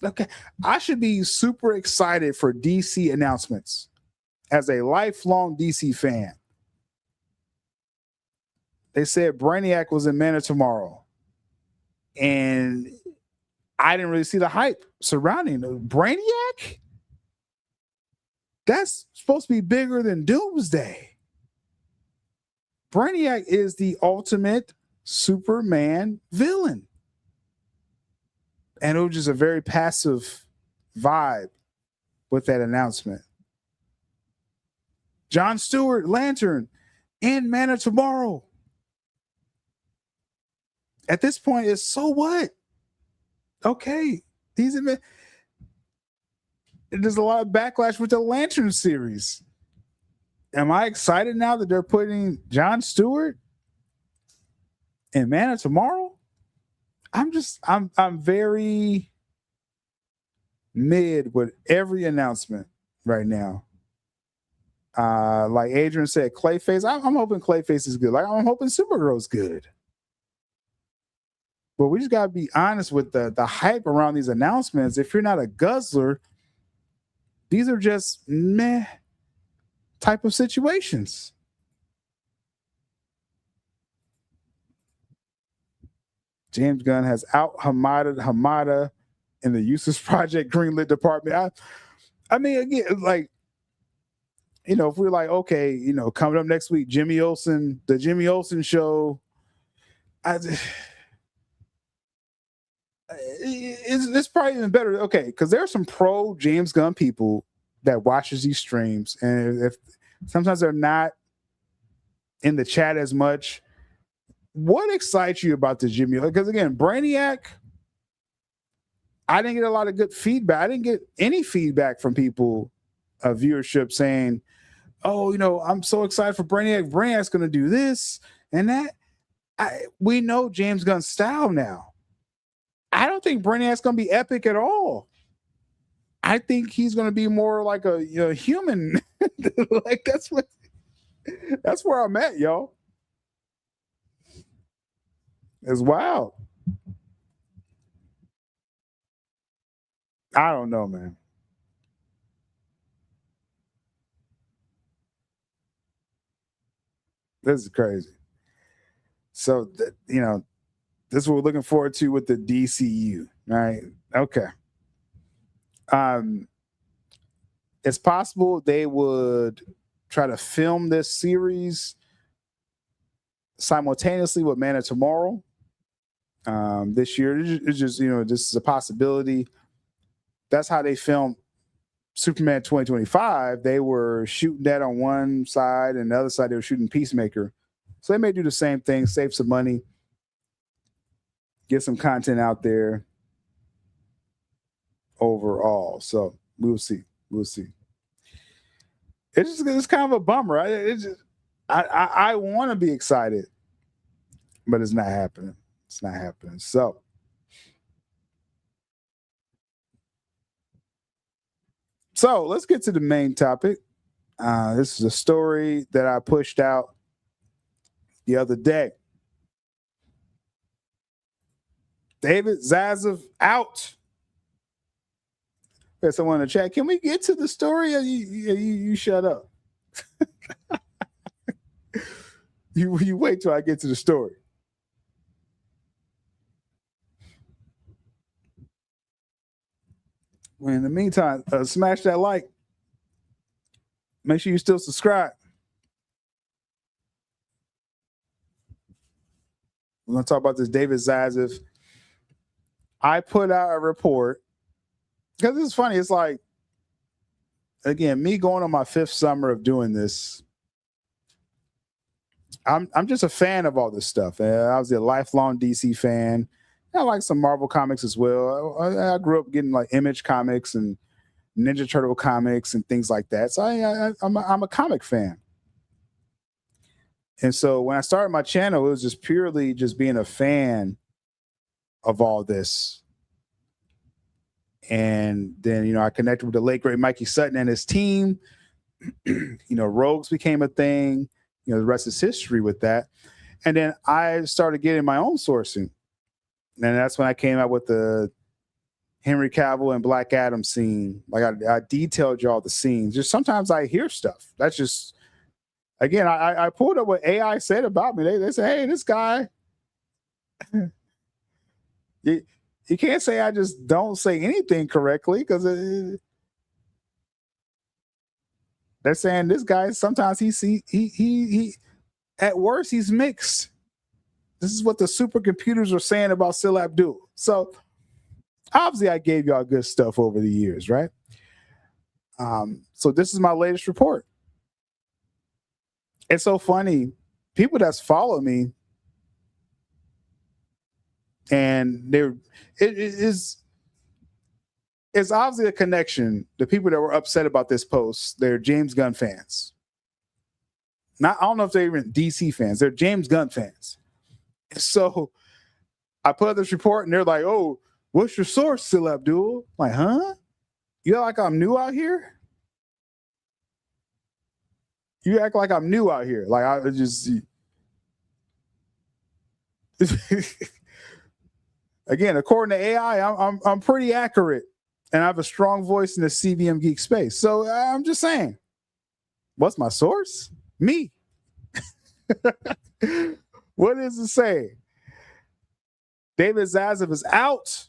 Okay, I should be super excited for DC announcements as a lifelong DC fan. They said Brainiac was in Man of Tomorrow, and I didn't really see the hype surrounding Brainiac. That's supposed to be bigger than Doomsday. Brainiac is the ultimate Superman villain. And it was just a very passive vibe with that announcement. Jon Stewart, Lantern, in Man of Tomorrow. At this point, it's so what? Okay. There's a lot of backlash with the Lantern series. Am I excited now that they're putting Jon Stewart in Man of Tomorrow? I'm very mid with every announcement right now. Like Adrian said, Clayface. I'm hoping Clayface is good. Like I'm hoping Supergirl's good. But we just gotta be honest with the hype around these announcements. If you're not a guzzler, these are just meh type of situations. James Gunn has out Hamada in the Useless Project greenlit department. I mean, again, like, you know, if we're like, okay, you know, coming up next week, the Jimmy Olsen show. It's probably even better. Okay, because there are some pro James Gunn people that watches these streams, and if sometimes they're not in the chat as much. What excites you about the Jimmy? Because again, Brainiac, I didn't get a lot of good feedback. I didn't get any feedback from people, viewership saying, "Oh, you know, I'm so excited for Brainiac. Brainiac's going to do this and that." We know James Gunn's style now. I don't think Brainiac's going to be epic at all. I think he's going to be more like a human. Like that's where I'm at, y'all. It's wild. I don't know, man. This is crazy. So, this is what we're looking forward to with the DCU, right? Okay. It's possible they would try to film this series simultaneously with Man of Tomorrow this year. It's just, this is a possibility. That's how they filmed Superman 2025. They were shooting that on one side, and the other side they were shooting Peacemaker. So they may do the same thing, save some money, get some content out there overall. So we'll see. It's kind of a bummer. I want to be excited, but it's not happening. So let's get to the main topic. This is a story that I pushed out the other day. David Zaslav out. There's someone in the chat. Can we get to the story? Or you shut up. You wait till I get to the story. Well, in the meantime, smash that like. Make sure you still subscribe. We're going to talk about this David Zaslav. I put out a report because it's funny. It's like, again, me going on my 5th summer of doing this. I'm just a fan of all this stuff. I was a lifelong DC fan. I like some Marvel comics as well. I grew up getting like Image comics and Ninja Turtle comics and things like that. So I'm a comic fan. And so when I started my channel, it was just purely just being a fan of all this. And then, I connected with the late great Mikey Sutton and his team. Rogues became a thing. The rest is history with that. And then I started getting my own sourcing. And that's when I came out with the Henry Cavill and Black Adam scene. Like I detailed y'all the scenes. Just sometimes I hear stuff. That's just, again, I pulled up what AI said about me. They say, hey, this guy. You can't say I just don't say anything correctly, because they're saying this guy sometimes he at worst he's mixed. This is what the supercomputers are saying about sylabdul. So obviously I gave y'all good stuff over the years, right? So this is my latest report. It's so funny. People that's followed me, and it's obviously a connection. The people that were upset about this post, they're James Gunn fans. I don't know if they're even DC fans. They're James Gunn fans. So I put up this report, and they're like, "Oh, what's your source, sylabdul?" Like, huh? You act like I'm new out here? You act like I'm new out here. Like I just again, according to AI, I'm pretty accurate, and I have a strong voice in the CVM geek space. So I'm just saying, what's my source? Me. What does it say? David Zaslav is out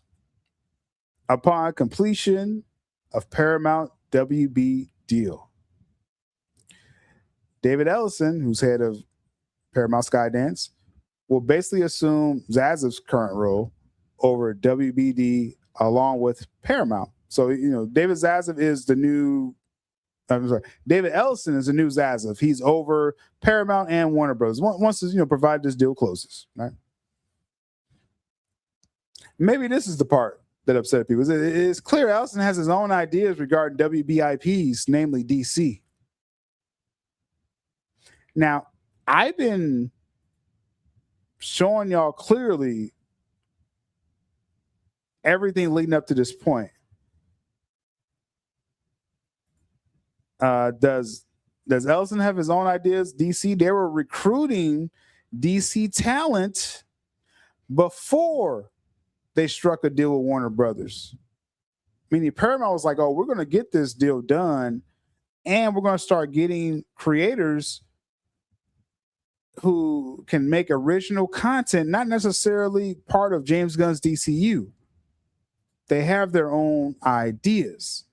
upon completion of Paramount WB deal. David Ellison, who's head of Paramount Skydance, will basically assume Zaslav's current role over WBD along with Paramount. So, David Zaslav is the new, David Ellison is the new Zaslav. He's over Paramount and Warner Bros. Once this, provided this deal closes, right? Maybe this is the part that upset people. It's clear Ellison has his own ideas regarding WBIPs, namely DC. Now, I've been showing y'all clearly everything leading up to this point. Does Ellison have his own ideas? DC, they were recruiting DC talent before they struck a deal with Warner Brothers. Meaning Paramount was like, oh, we're going to get this deal done, and we're going to start getting creators who can make original content, not necessarily part of James Gunn's DCU. They have their own ideas.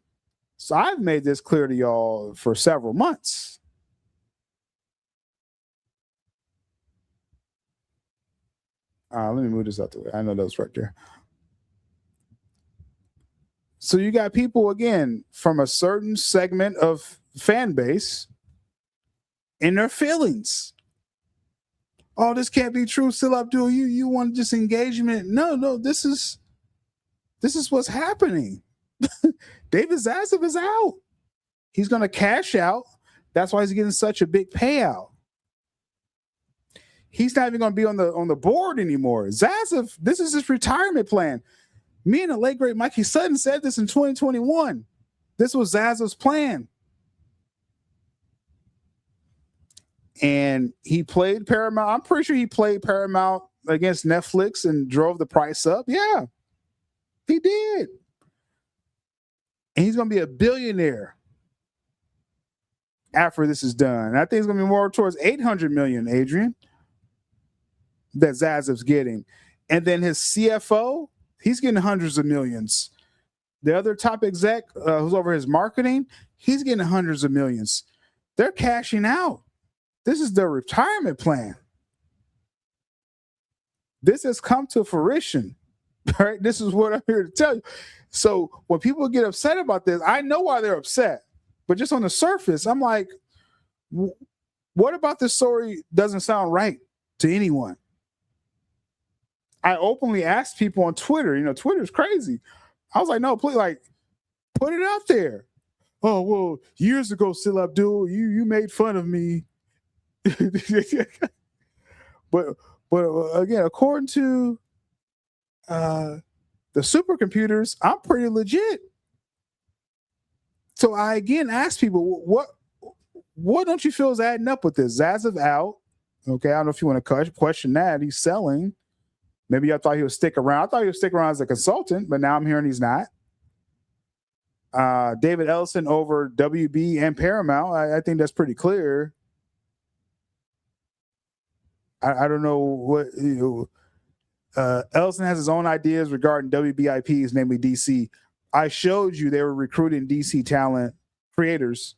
So I've made this clear to y'all for several months. Let me move this out the way. I know that was right there. So you got people, again, from a certain segment of fan base in their feelings. Oh, this can't be true, sylabdul. You want just engagement? No, this is what's happening. David Zaslav is out. He's going to cash out. That's why he's getting such a big payout. He's not even going to be on the board anymore. Zaslav, this is his retirement plan. Me and the late great Mikey Sutton said this in 2021. This was Zaslav's plan. And he played Paramount. I'm pretty sure he played Paramount against Netflix and drove the price up. Yeah, he did. And he's going to be a billionaire after this is done. And I think it's going to be more towards 800 million, Adrian, that Zaslav's getting. And then his CFO, he's getting hundreds of millions. The other top exec who's over his marketing, he's getting hundreds of millions. They're cashing out. This is their retirement plan. This has come to fruition. Right? This is what I'm here to tell you. So when people get upset about this, I know why they're upset. But just on the surface, I'm like, what about this story doesn't sound right to anyone? I openly asked people on Twitter, Twitter's crazy. I was like, no, please, put it out there. Oh, well, years ago, sylabdul, you made fun of me. but again, according to the supercomputers, I'm pretty legit. So I again ask people, what don't you feel is adding up with this? Zaslav out. Okay, I don't know if you want to question that. He's selling. Maybe I thought he would stick around. I thought he would stick around as a consultant, but now I'm hearing he's not. David Ellison over WB and Paramount. I think that's pretty clear. I don't know what, Ellison has his own ideas regarding WBIPs, namely DC. I showed you they were recruiting DC talent creators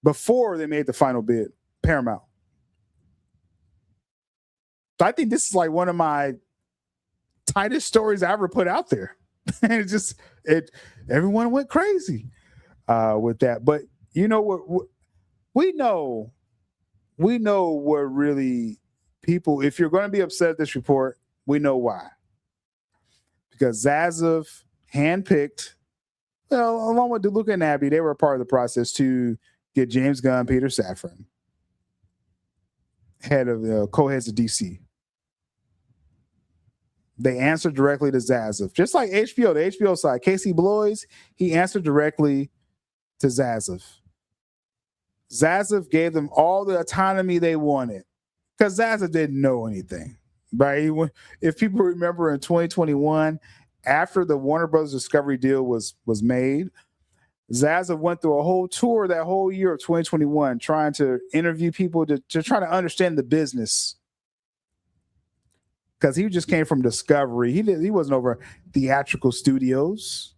before they made the final bid, Paramount. So I think this is like one of my tightest stories I ever put out there. And everyone went crazy with that. But you know what? We know what really people, if you're going to be upset at this report, we know why. Because Zaslav handpicked, along with DeLuca and Abby, they were a part of the process to get James Gunn, Peter Safran, head of the co-heads of DC. They answered directly to Zaslav, just like HBO, the HBO side. Casey Bloys, he answered directly to Zaslav. Zaslav gave them all the autonomy they wanted because Zaslav didn't know anything, right? If people remember in 2021, after the Warner Brothers Discovery deal was made, Zaslav went through a whole tour that whole year of 2021 trying to interview people to try to understand the business. Because he just came from Discovery. He wasn't over theatrical studios.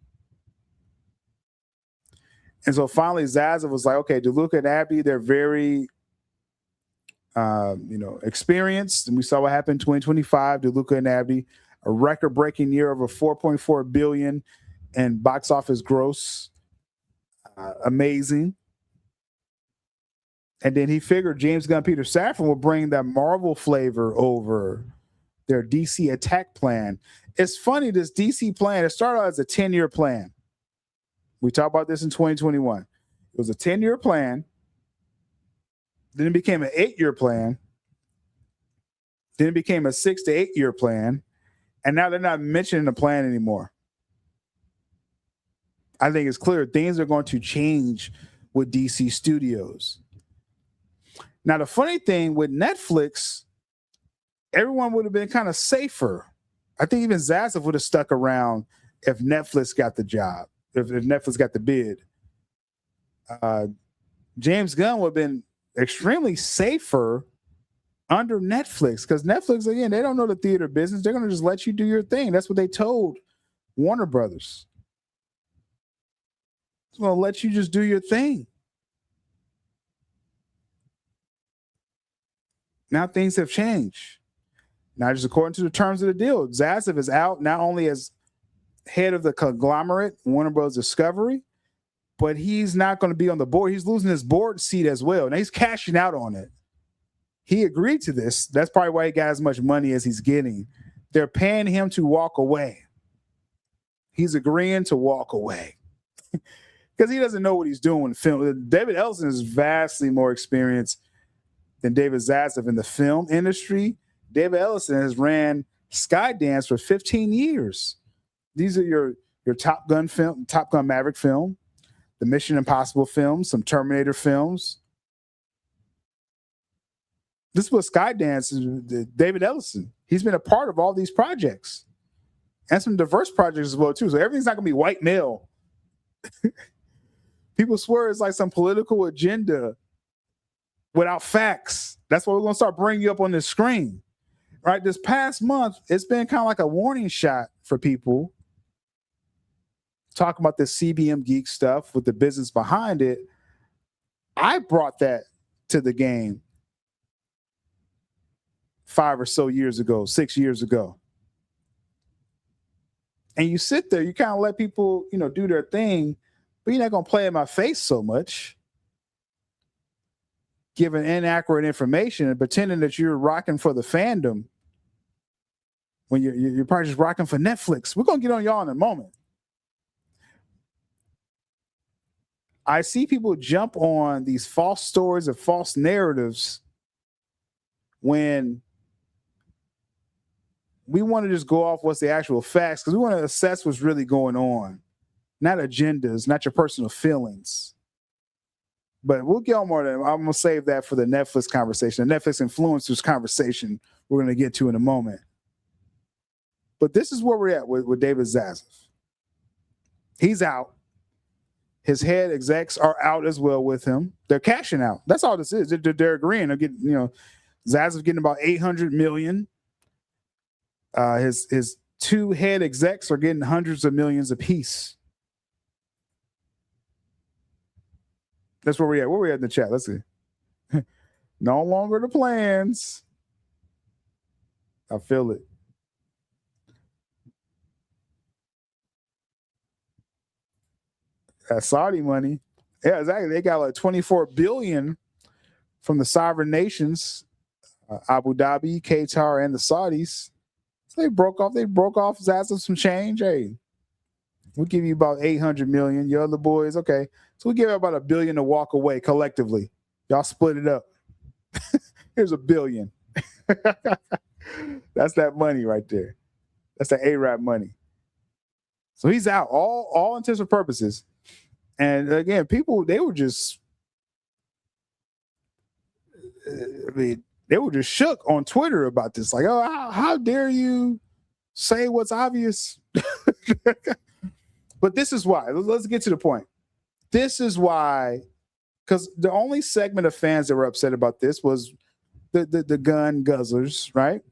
And so finally Zaslav was like, okay, DeLuca and Abby, they're very experienced. And we saw what happened in 2025, DeLuca and Abby, a record-breaking year, over $4.4 billion in box office gross. Amazing. And then he figured James Gunn, Peter Safran will bring that Marvel flavor over their DC attack plan. It's funny, this DC plan, it started out as a 10-year plan. We talked about this in 2021. It was a 10-year plan. Then it became an 8-year plan. Then it became a 6 to 8 year plan. And now they're not mentioning the plan anymore. I think it's clear things are going to change with DC Studios. Now, the funny thing with Netflix, everyone would have been kind of safer. I think even Zaslav would have stuck around if Netflix got the job, if Netflix got the bid. James Gunn would have been extremely safer under Netflix because Netflix, again, they don't know the theater business. They're going to just let you do your thing. That's what they told Warner Brothers. It's going to let you just do your thing. Now things have changed. Now, just according to the terms of the deal, Zaslav is out not only as head of the conglomerate, Warner Bros. Discovery, but he's not going to be on the board. He's losing his board seat as well. Now, he's cashing out on it. He agreed to this. That's probably why he got as much money as he's getting. They're paying him to walk away. He's agreeing to walk away because he doesn't know what he's doing in film. David Ellison is vastly more experienced than David Zaslav in the film industry. David Ellison has ran Skydance for 15 years. These are your Top Gun film, Top Gun Maverick film, the Mission Impossible films, some Terminator films. This is what Skydance is. David Ellison. He's been a part of all these projects and some diverse projects as well too. So everything's not going to be white male. People swear it's like some political agenda without facts. That's why we're going to start bringing you up on the screen. Right, this past month, it's been kind of like a warning shot for people talking about this CBM geek stuff with the business behind it. I brought that to the game 5 or so years ago, 6 years ago. And you sit there, you kind of let people, do their thing, but you're not going to play in my face so much, giving inaccurate information and pretending that you're rocking for the fandom when you're probably just rocking for Netflix. We're going to get on y'all in a moment. I see people jump on these false stories or false narratives when we want to just go off what's the actual facts because we want to assess what's really going on, not agendas, not your personal feelings. But we'll get on more than I'm going to save that for the Netflix conversation, the Netflix influencers conversation we're going to get to in a moment. But this is where we're at with David Zaslav. He's out. His head execs are out as well with him. They're cashing out. That's all this is. They're agreeing. They're getting, Zaslav getting about $800 million. His two head execs are getting hundreds of millions apiece. That's where we at. Where we at in the chat? Let's see. No longer the plans. I feel it. That Saudi money. Yeah, exactly. They got like $24 billion from the sovereign nations, Abu Dhabi, Qatar, and the Saudis. So they broke off Zaslav some change. Hey, we'll give you about $800 million. Your other boys, okay. So we give about $1 billion to walk away collectively. Y'all split it up. Here's $1 billion. That's that money right there. That's the Arab money. So he's out, all intents and purposes. And again, people, they were just shook on Twitter about this. Like, oh, how dare you say what's obvious? But this is why. Let's get to the point. This is why, because the only segment of fans that were upset about this was the Gunn guzzlers, right?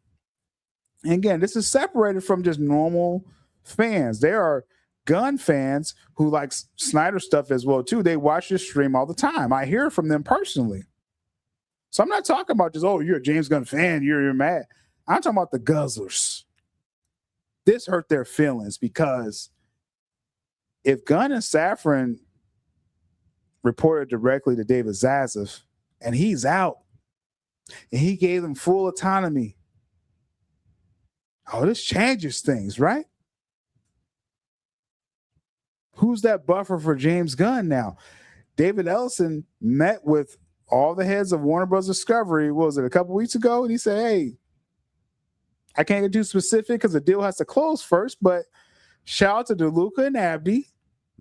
And again, this is separated from just normal fans. There are Gunn fans who like Snyder stuff as well too. They watch this stream all the time. I hear from them personally. So I'm not talking about just, oh, you're a James Gunn fan, you're mad. I'm talking about the guzzlers. This hurt their feelings because if Gunn and Safran reported directly to David Zaslav and he's out and he gave them full autonomy, oh, this changes things, right? Who's that buffer for James Gunn now? David Olsen met with all the heads of Warner Bros. Discovery, what was it, a couple weeks ago? And he said, hey, I can't get too specific because the deal has to close first, but shout out to DeLuca and Abdi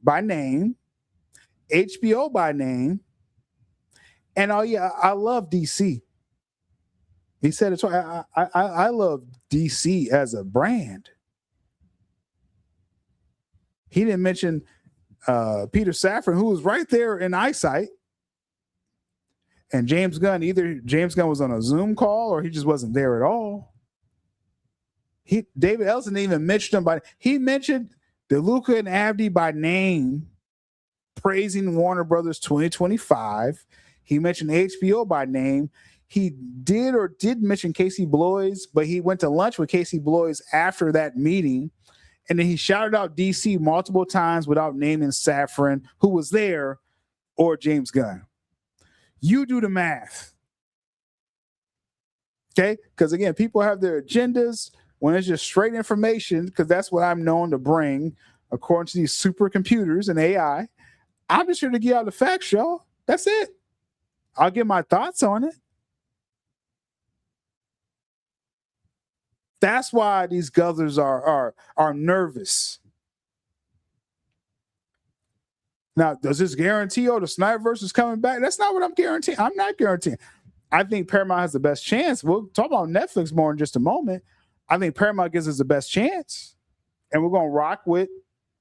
by name, HBO by name, and oh yeah, I love DC. He said it's I love DC as a brand. He didn't mention Peter Safran, who was right there in eyesight, and James Gunn. Either James Gunn was on a Zoom call or he just wasn't there at all. David Olsen didn't even mention him he mentioned DeLuca and Abdi by name, praising Warner Brothers 2025. He mentioned HBO by name. He did mention Casey Bloys, but he went to lunch with Casey Bloys after that meeting. And then he shouted out DC multiple times without naming Safran, who was there, or James Gunn. You do the math. Okay? Because again, people have their agendas when it's just straight information, because that's what I'm known to bring according to these supercomputers and AI. I'm just here to give out the facts, y'all. That's it. I'll give my thoughts on it. That's why these guzzlers are nervous. Now, does this guarantee the snyderverse is coming back? That's not what I'm guaranteeing. I'm not guaranteeing. I think Paramount has the best chance. We'll talk about Netflix more in just a moment. I think Paramount gives us the best chance. And we're going to rock with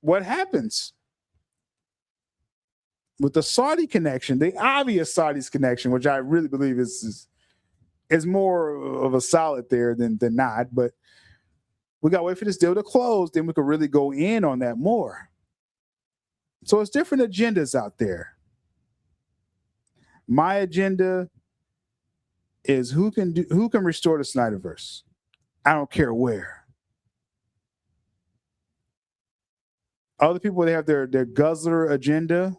what happens. With the Saudi connection, the obvious Saudi's connection, which I really believe is more of a solid there than not, but we got to wait for this deal to close, then we could really go in on that more. So it's different agendas out there. My agenda is who can restore the Snyderverse. I don't care where. Other people, they have their guzzler agenda.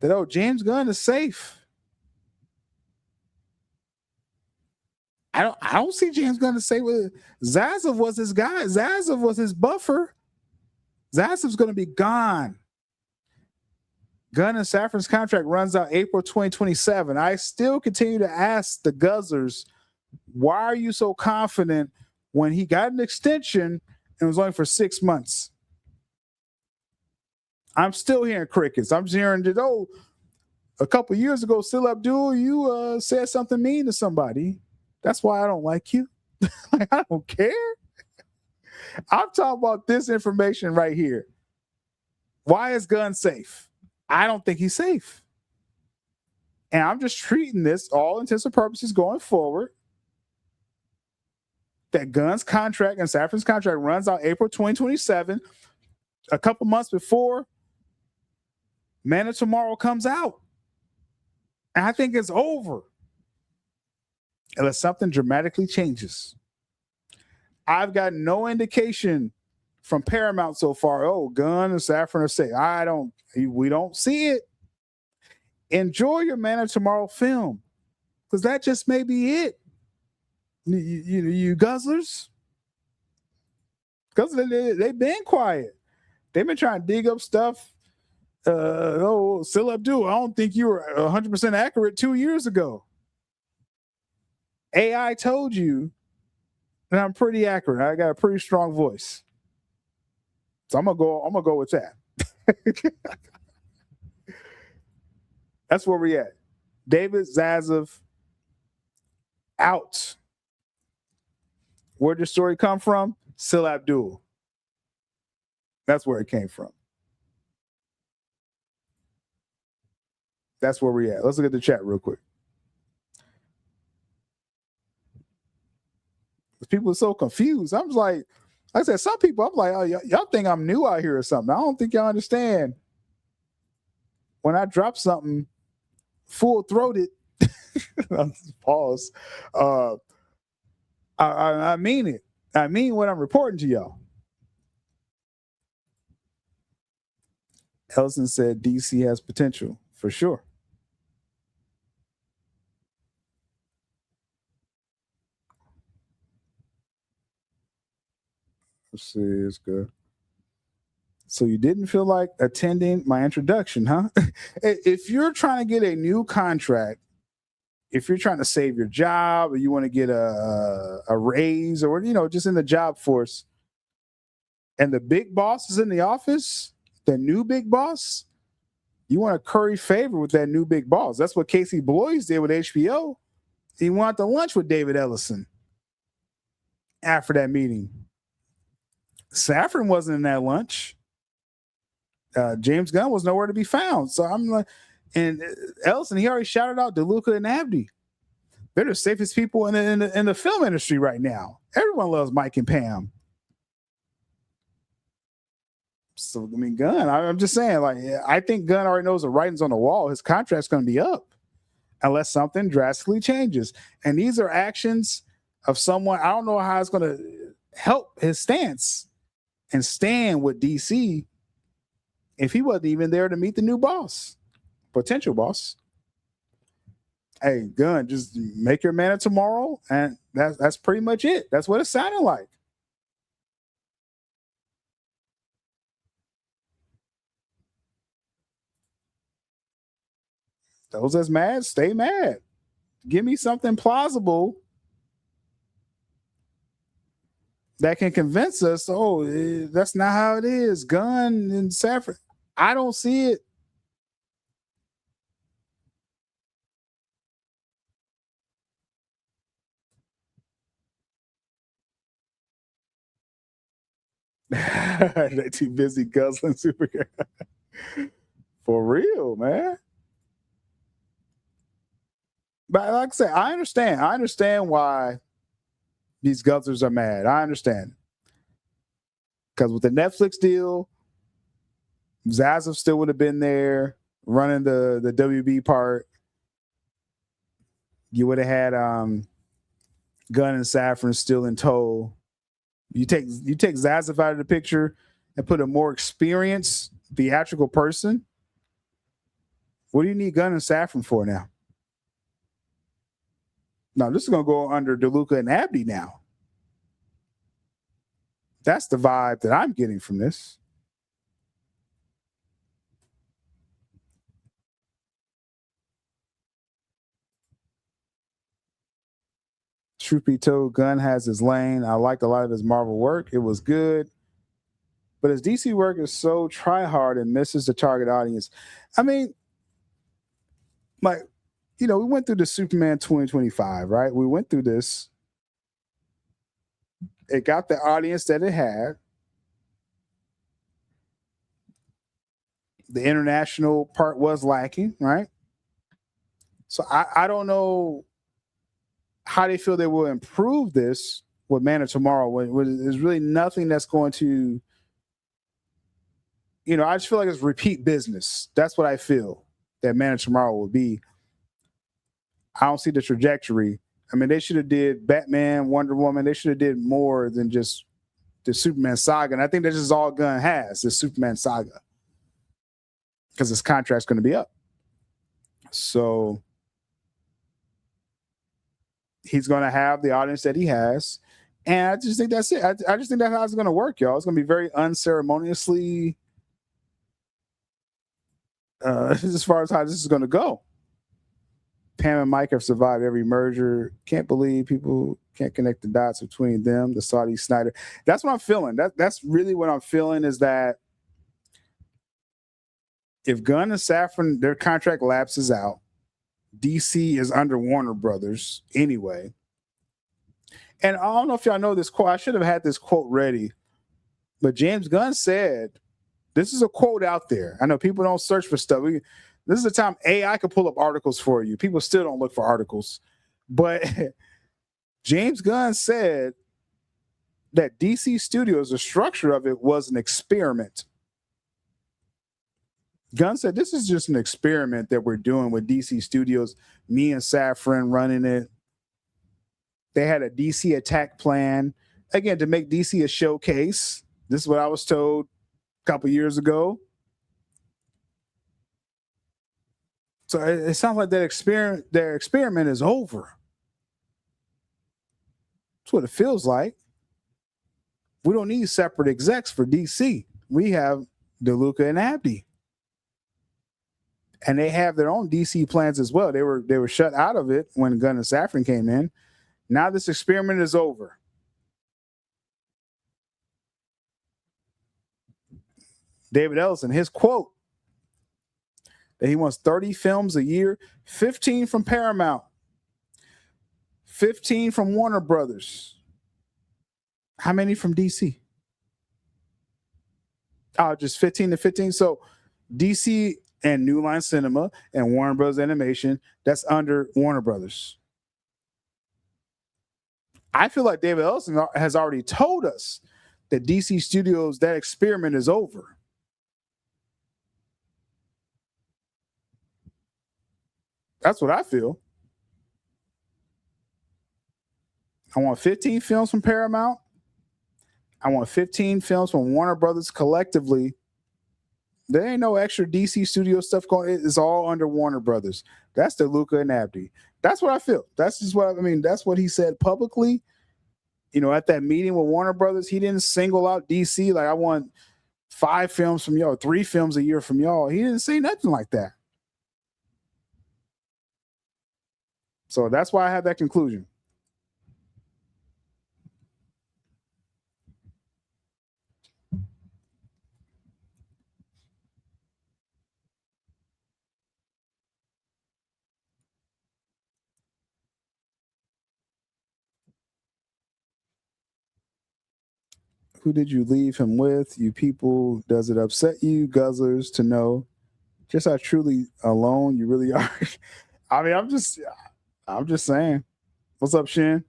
That James Gunn is safe. I don't see James Gunn to say with Zaslav was his guy. Zaslav was his buffer. Zaslav's going to be gone. Gunn and Safran's contract runs out April 2027. I still continue to ask the guzzlers, why are you so confident when he got an extension and was only for 6 months? I'm still hearing crickets. I'm just hearing that, a couple years ago, sylabdul, you said something mean to somebody. That's why I don't like you. Like, I don't care. I'm talking about this information right here. Why is Gunn safe? I don't think he's safe. And I'm just treating this, all intents and purposes going forward, that Gunn's contract and Safran's contract runs out April 2027, a couple months before Man of Tomorrow comes out. And I think it's over unless something dramatically changes. I've got no indication from Paramount so far. Oh, Gunn and Safran are safe. We don't see it. Enjoy your Man of Tomorrow film, because that just may be it. You guzzlers, they've been quiet. They've been trying to dig up stuff. Sylabdul, I don't think you were 100% accurate 2 years ago. AI told you that I'm pretty accurate. I got a pretty strong voice. So I'm gonna go with that. That's where we at. David Zaslav out. Where'd the story come from? sylabdul. That's where it came from. That's where we at. Let's look at the chat real quick. People are so confused. I'm just like I said, some people, I'm like, oh, y'all think I'm new out here or something. I don't think y'all understand. When I drop something full-throated, pause, I mean it. I mean what I'm reporting to y'all. Olsen said DC has potential, for sure. Let's see, it's good. So you didn't feel like attending my introduction, huh? If you're trying to get a new contract, if you're trying to save your job or you want to get a raise or, just in the job force, and the big boss is in the office, the new big boss, you want to curry favor with that new big boss. That's what Casey Bloys did with HBO. He went to lunch with David Ellison after that meeting. Safran wasn't in that lunch. James Gunn was nowhere to be found. So I'm like, and Ellison, he already shouted out DeLuca and Abdi. They're the safest people in the film industry right now. Everyone loves Mike and Pam. So I mean, Gunn. I'm just saying, like, I think Gunn already knows the writing's on the wall. His contract's going to be up unless something drastically changes. And these are actions of someone. I don't know how it's going to help his stance and stand with DC if he wasn't even there to meet the new boss, potential boss. Hey, Gunn, just make your Man of Tomorrow, and that's pretty much it. That's what it sounded like. Those that's mad, stay mad. Give me something plausible that can convince us, that's not how it is. Gunn and Safran. I don't see it. They're too busy guzzling Supergirl. For real, man. But like I said, I understand why these guzzlers are mad. I understand. Because with the Netflix deal, Zaslav still would have been there running the WB part. You would have had Gunn and Safran still in tow. You take Zaslav out of the picture and put a more experienced theatrical person. What do you need Gunn and Safran for now? No, this is going to go under DeLuca and Abdi now. That's the vibe that I'm getting from this. Truth be told, Gunn has his lane. I liked a lot of his Marvel work. It was good. But his DC work is so try-hard and misses the target audience. I mean, we went through the Superman 2025, right? We went through this. It got the audience that it had. The international part was lacking, right? So I don't know how they feel they will improve this with Man of Tomorrow. When there's really nothing that's going to, I just feel like it's repeat business. That's what I feel that Man of Tomorrow will be. I don't see the trajectory. I mean, they should have did Batman, Wonder Woman. They should have did more than just the Superman saga. And I think that's just all Gunn has, the Superman saga, because his contract's going to be up. So he's going to have the audience that he has. And I just think that's it. I just think that's how it's going to work, y'all. It's going to be very unceremoniously as far as how this is going to go. Pam and Mike have survived every merger. Can't believe people can't connect the dots between them, the Saudi Snyder. That's what I'm feeling. That's really what I'm feeling, is that if Gunn and Safran, their contract lapses out, DC is under Warner Brothers anyway. And I don't know if y'all know this quote. I should have had this quote ready. But James Gunn said, this is a quote out there. I know people don't search for stuff. This is the time AI could pull up articles for you. People still don't look for articles. But James Gunn said that DC Studios, the structure of it was an experiment. Gunn said, this is just an experiment that we're doing with DC Studios. Me and Safran running it. They had a DC attack plan, again, to make DC a showcase. This is what I was told a couple years ago. So it sounds like their experiment is over. That's what it feels like. We don't need separate execs for DC. We have DeLuca and Abdi. And they have their own DC plans as well. They were shut out of it when Gunn and Safran came in. Now this experiment is over. David Ellison, his quote, that he wants 30 films a year, 15 from Paramount, 15 from Warner Brothers. How many from DC? Oh, just 15 to 15. So DC and New Line Cinema and Warner Brothers Animation, that's under Warner Brothers. I feel like David Ellison has already told us that DC Studios, that experiment is over. That's what I feel. I want 15 films from Paramount. I want 15 films from Warner Brothers collectively. There ain't no extra DC Studio stuff going. It's all under Warner Brothers. That's DeLuca and Abdi. That's what I feel. That's just what I mean. That's what he said publicly. At that meeting with Warner Brothers, he didn't single out DC like, I want 5 films from y'all, 3 films a year from y'all. He didn't say nothing like that. So that's why I have that conclusion. Who did you leave him with? You people, does it upset you, guzzlers, to know just how truly alone you really are? I mean, I'm just saying. What's up, Shin?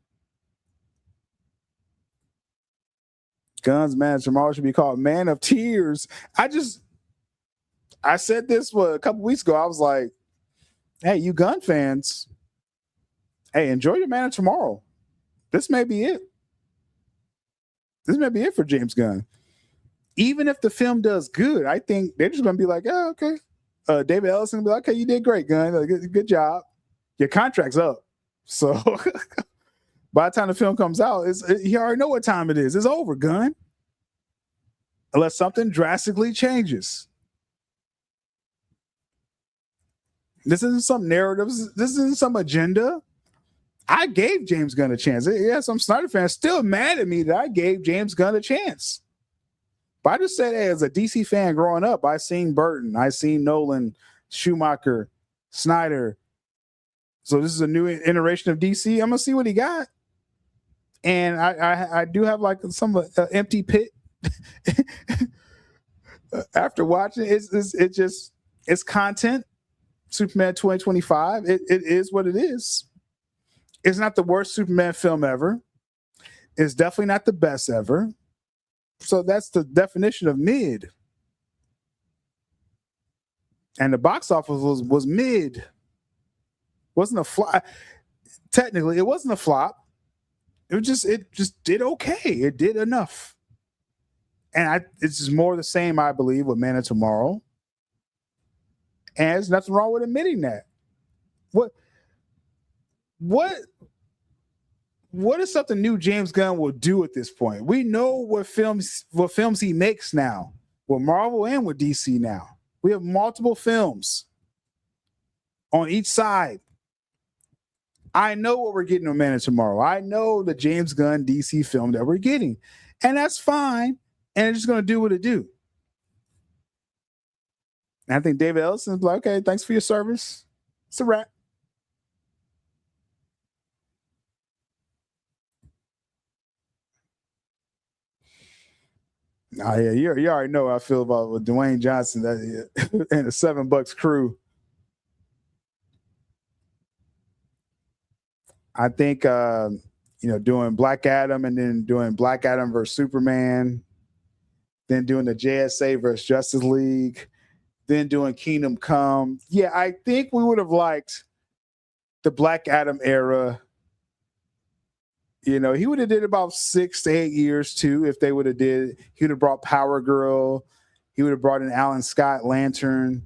Gunn's Man tomorrow should be called Man of Tears. I said this a couple weeks ago. I was like, hey, you Gunn fans, hey, enjoy your Man of Tomorrow. This may be it. This may be it for James Gunn. Even if the film does good, I think they're just going to be like, oh, okay. David Ellison will be like, okay, you did great, Gunn. Good job. Your contract's up. So by the time the film comes out, you already know what time it is. It's over, Gunn. Unless something drastically changes. This isn't some narrative. This isn't some agenda. I gave James Gunn a chance. Yeah, some Snyder fans still mad at me that I gave James Gunn a chance. But I just said, hey, as a DC fan growing up, I seen Burton, I seen Nolan, Schumacher, Snyder. So this is a new iteration of DC. I'm gonna see what he got. And I do have like some empty pit after watching it. It's content. Superman 2025. It is what it is. It's not the worst Superman film ever. It's definitely not the best ever. So that's the definition of mid. And the box office was mid. Wasn't a flop. Technically, it wasn't a flop. It just did okay. It did enough. And it's just more of the same, I believe, with Man of Tomorrow. And there's nothing wrong with admitting that. What is something new James Gunn will do at this point? We know what films he makes now, with Marvel and with DC now. We have multiple films on each side. I know what we're getting on Man of Tomorrow. I know the James Gunn DC film that we're getting. And that's fine. And it's just going to do what it do. And I think David Ellison's like, okay, thanks for your service. It's a wrap. Oh, yeah, you already know how I feel about with Dwayne Johnson and the $7 crew. I think, doing Black Adam and then doing Black Adam versus Superman, then doing the JSA versus Justice League, then doing Kingdom Come. Yeah, I think we would have liked the Black Adam era. He would have did about 6 to 8 years too if they would have did. He would have brought Power Girl. He would have brought in Alan Scott Lantern.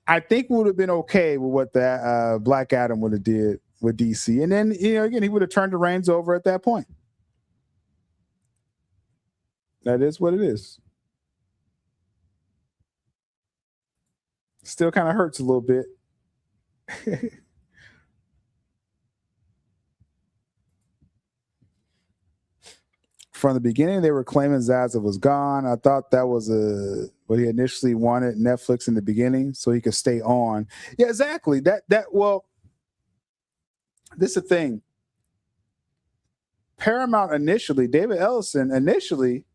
I think we would have been okay with what that Black Adam would have did with DC. And then, again, he would have turned the reins over at that point. That is what it is. Still kind of hurts a little bit. From the beginning, they were claiming Zaslav was gone. I thought that was what he initially wanted Netflix in the beginning, so he could stay on. Yeah, exactly. Well, this is the thing. Paramount initially, David Ellison initially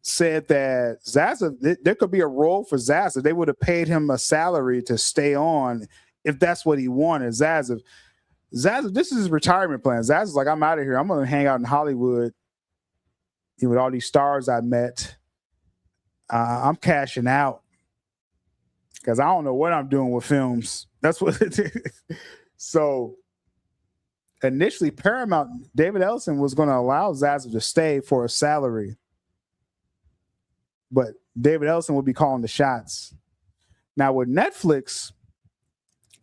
said that Zaslav, there could be a role for Zaslav. They would have paid him a salary to stay on if that's what he wanted. Zaslav, this is his retirement plan. Zaz's like, I'm out of here. I'm going to hang out in Hollywood with all these stars I met. I'm cashing out because I don't know what I'm doing with films. That's what it is. So initially, Paramount, David Ellison was going to allow Zaslav to stay for a salary. But David Ellison would be calling the shots. Now with Netflix,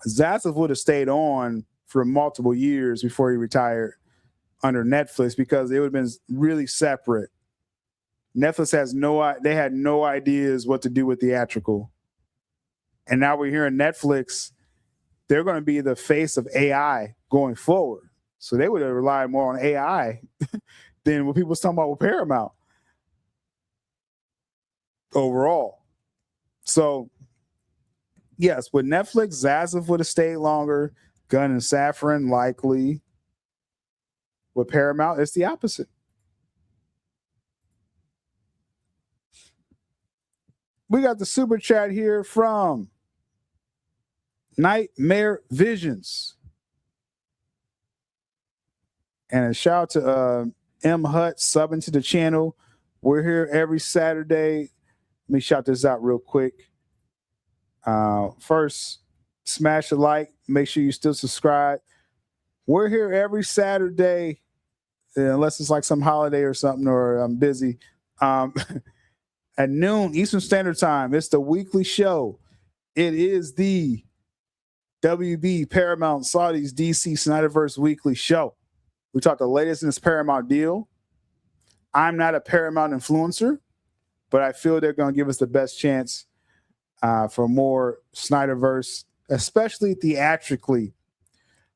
Zaslav would have stayed on for multiple years before he retired under Netflix because it would have been really separate. Netflix they had no ideas what to do with theatrical. And now we're hearing Netflix, they're going to be the face of AI going forward. So they would have relied more on AI than what people was talking about with Paramount overall. So yes, with Netflix, Zaslav would have stayed longer. Gunn and Safran likely. With Paramount, it's the opposite. We got the super chat here from Nightmare Visions. And a shout out to M. Hutt subbing to the channel. We're here every Saturday. Let me shout this out real quick. First, smash a like. Make sure you still subscribe. We're here every Saturday, unless it's like some holiday or something, or I'm busy. At noon Eastern Standard Time. It's the weekly show. It is the WB Paramount Saudis DC Snyderverse weekly show. We talk the latest in this Paramount deal. I'm not a Paramount influencer, but I feel they're going to give us the best chance for more Snyderverse, especially theatrically.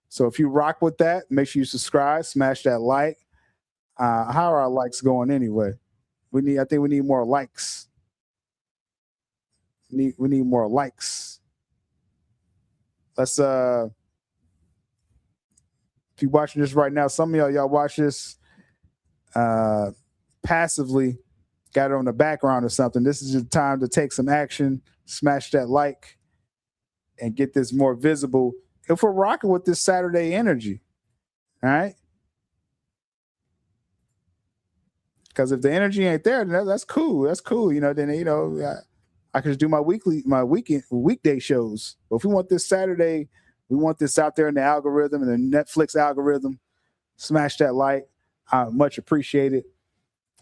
So if you rock with that, make sure you subscribe, smash that like. How are our likes going anyway? I think we need more likes. We need more likes. let's if you're watching this right now, some of y'all watch this passively, got it on the background or something. This is the time to take some action, smash that like, and get this more visible if we're rocking with this Saturday energy. All right. Because if the energy ain't there, then that's cool. That's cool. You know, then, you know, I can just do my weekday shows. But if we want this Saturday, we want this out there in the algorithm and the Netflix algorithm, smash that like. Much appreciated.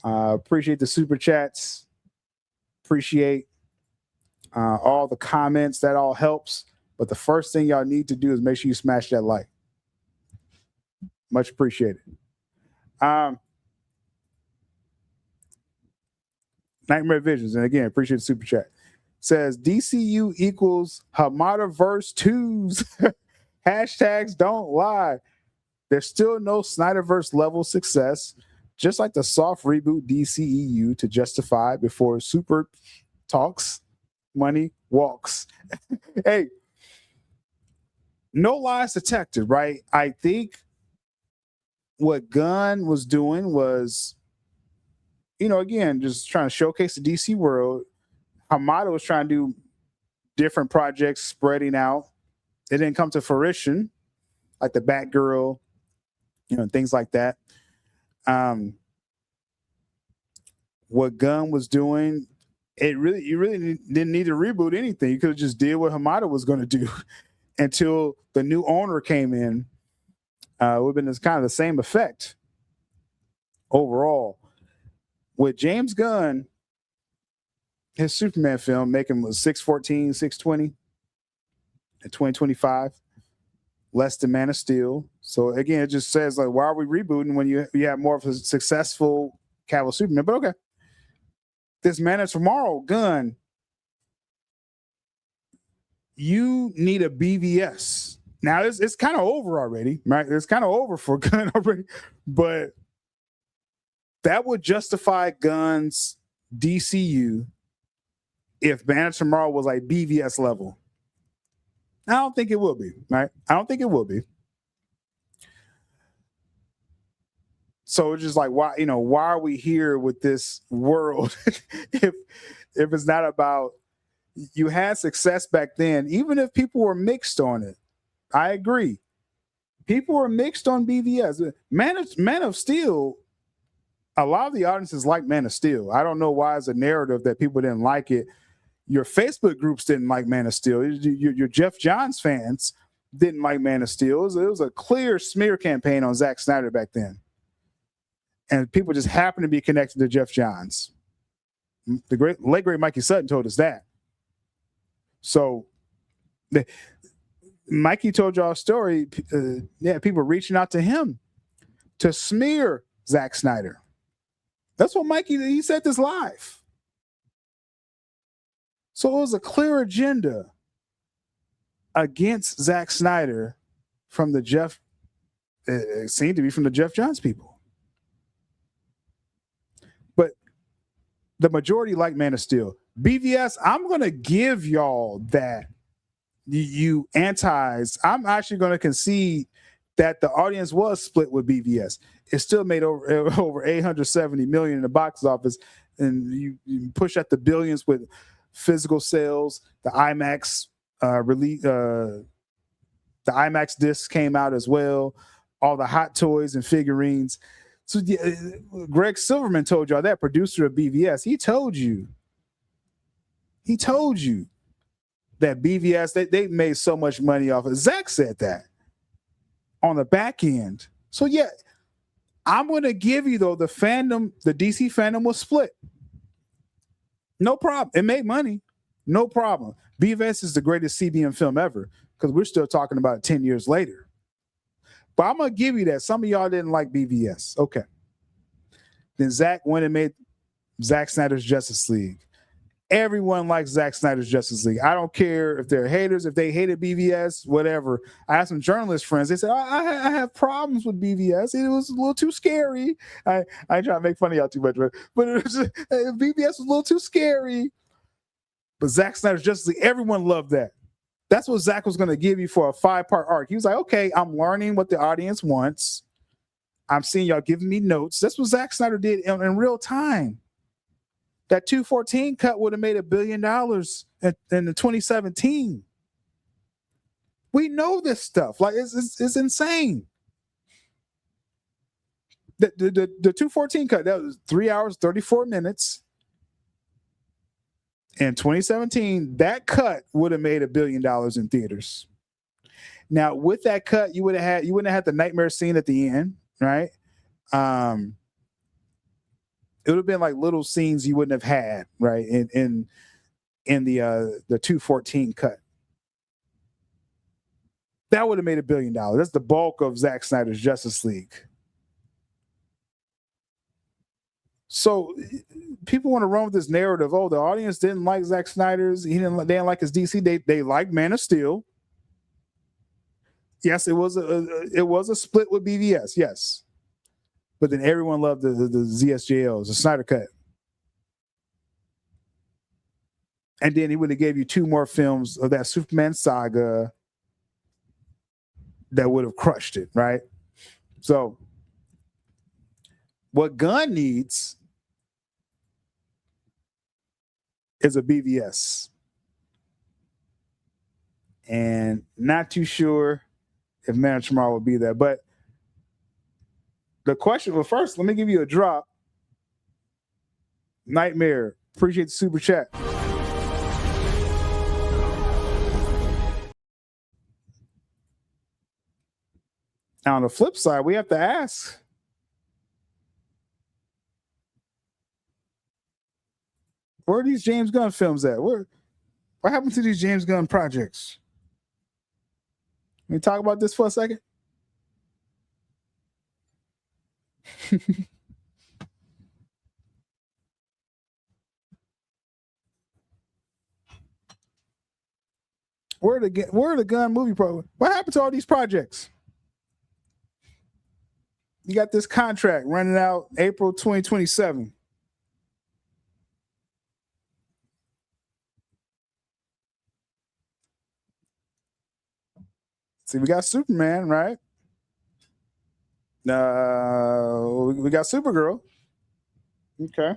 Appreciate the super chats. Appreciate all the comments. That all helps. But the first thing y'all need to do is make sure you smash that like. Much appreciated. Nightmare Visions, and again, appreciate the super chat. Says DCU equals Hamadaverse 2s. Hashtags don't lie. There's still no Snyderverse level success, just like the soft reboot DCEU to justify before super talks, money walks. Hey, no lies detected, right? I think what Gunn was doing was, you know, again, just trying to showcase the DC world. Hamada was trying to do different projects, spreading out. It didn't come to fruition, like the Batgirl, you know, things like that. What Gunn was doing, you really didn't need to reboot anything. You could have just did what Hamada was going to do until the new owner came in. It would have been this kind of the same effect overall. With James Gunn, his Superman film making was 614, 620 in 2025, less than Man of Steel. So again, it just says, like, why are we rebooting when you have more of a successful Cavill Superman? But okay, this Man of Tomorrow, Gunn, you need a BVS. Now it's kind of over already, right? It's kind of over for Gunn already, but that would justify Gunn's DCU if Man of Tomorrow was like BVS level. I don't think it will be, right? I don't think it will be. So it's just like, why are we here with this world if it's not about, you had success back then, even if people were mixed on it. I agree. People were mixed on BVS. Man of Steel, a lot of the audiences like Man of Steel. I don't know why it's a narrative that people didn't like it. Your Facebook groups didn't like Man of Steel. Your Jeff Johns fans didn't like Man of Steel. It was a clear smear campaign on Zack Snyder back then. And people just happened to be connected to Jeff Johns. The late great Mikey Sutton told us that. So Mikey told y'all a story. People reaching out to him to smear Zack Snyder. That's what Mikey, he said this live. So it was a clear agenda against Zack Snyder from the it seemed to be from the Jeff Johns people. But the majority like Man of Steel. BVS, I'm going to give y'all that you antis. I'm actually going to concede that the audience was split with BVS. It still made over 870 million in the box office, and you push at the billions with physical sales. The IMAX release, the IMAX discs came out as well. All the hot toys and figurines. So Greg Silverman told y'all that, producer of BVS. He told you that BVS, they made so much money off of. Zach said that on the back end. So yeah, I'm going to give you, though, the DC fandom was split. No problem. It made money. No problem. BVS is the greatest CBM film ever because we're still talking about it 10 years later. But I'm going to give you that. Some of y'all didn't like BVS. Okay. Then Zach went and made Zack Snyder's Justice League. Everyone likes Zack Snyder's Justice League. I don't care if they're haters, if they hated BVS, whatever. I have some journalist friends. They said, I have problems with BVS. It was a little too scary. I ain't trying to make fun of y'all too much, but it was just, BVS was a little too scary. But Zack Snyder's Justice League, everyone loved that. That's what Zach was going to give you for a 5-part arc. He was like, okay, I'm learning what the audience wants. I'm seeing y'all giving me notes. That's what Zack Snyder did in real time. That 214 cut would have made $1 billion in the 2017. We know this stuff. Like it's insane. The 214 cut, that was 3 hours, 34 minutes. In 2017, that cut would have made $1 billion in theaters. Now, with that cut, you wouldn't have had the nightmare scene at the end, right? It would have been like little scenes you wouldn't have had, right? In the 214 cut. That would have made $1 billion. That's the bulk of Zack Snyder's Justice League. So people want to run with this narrative. Oh, the audience didn't like Zack Snyder's. They didn't like his DC. They liked Man of Steel. Yes, it was a split with BVS. Yes, but then everyone loved the ZSJLs, the Snyder Cut. And then he would have gave you 2 more films of that Superman saga that would have crushed it, right? So what Gunn needs is a BVS. And not too sure if Man of Tomorrow will be there. But the question, well, first, let me give you a drop. Nightmare, appreciate the super chat. Now, on the flip side, we have to ask, where are these James Gunn films at? What happened to these James Gunn projects? Can we talk about this for a second? Where are the Gunn movie program? What happened to all these projects? You got this contract running out April 2027. See, we got Superman, right? We got Supergirl. Okay.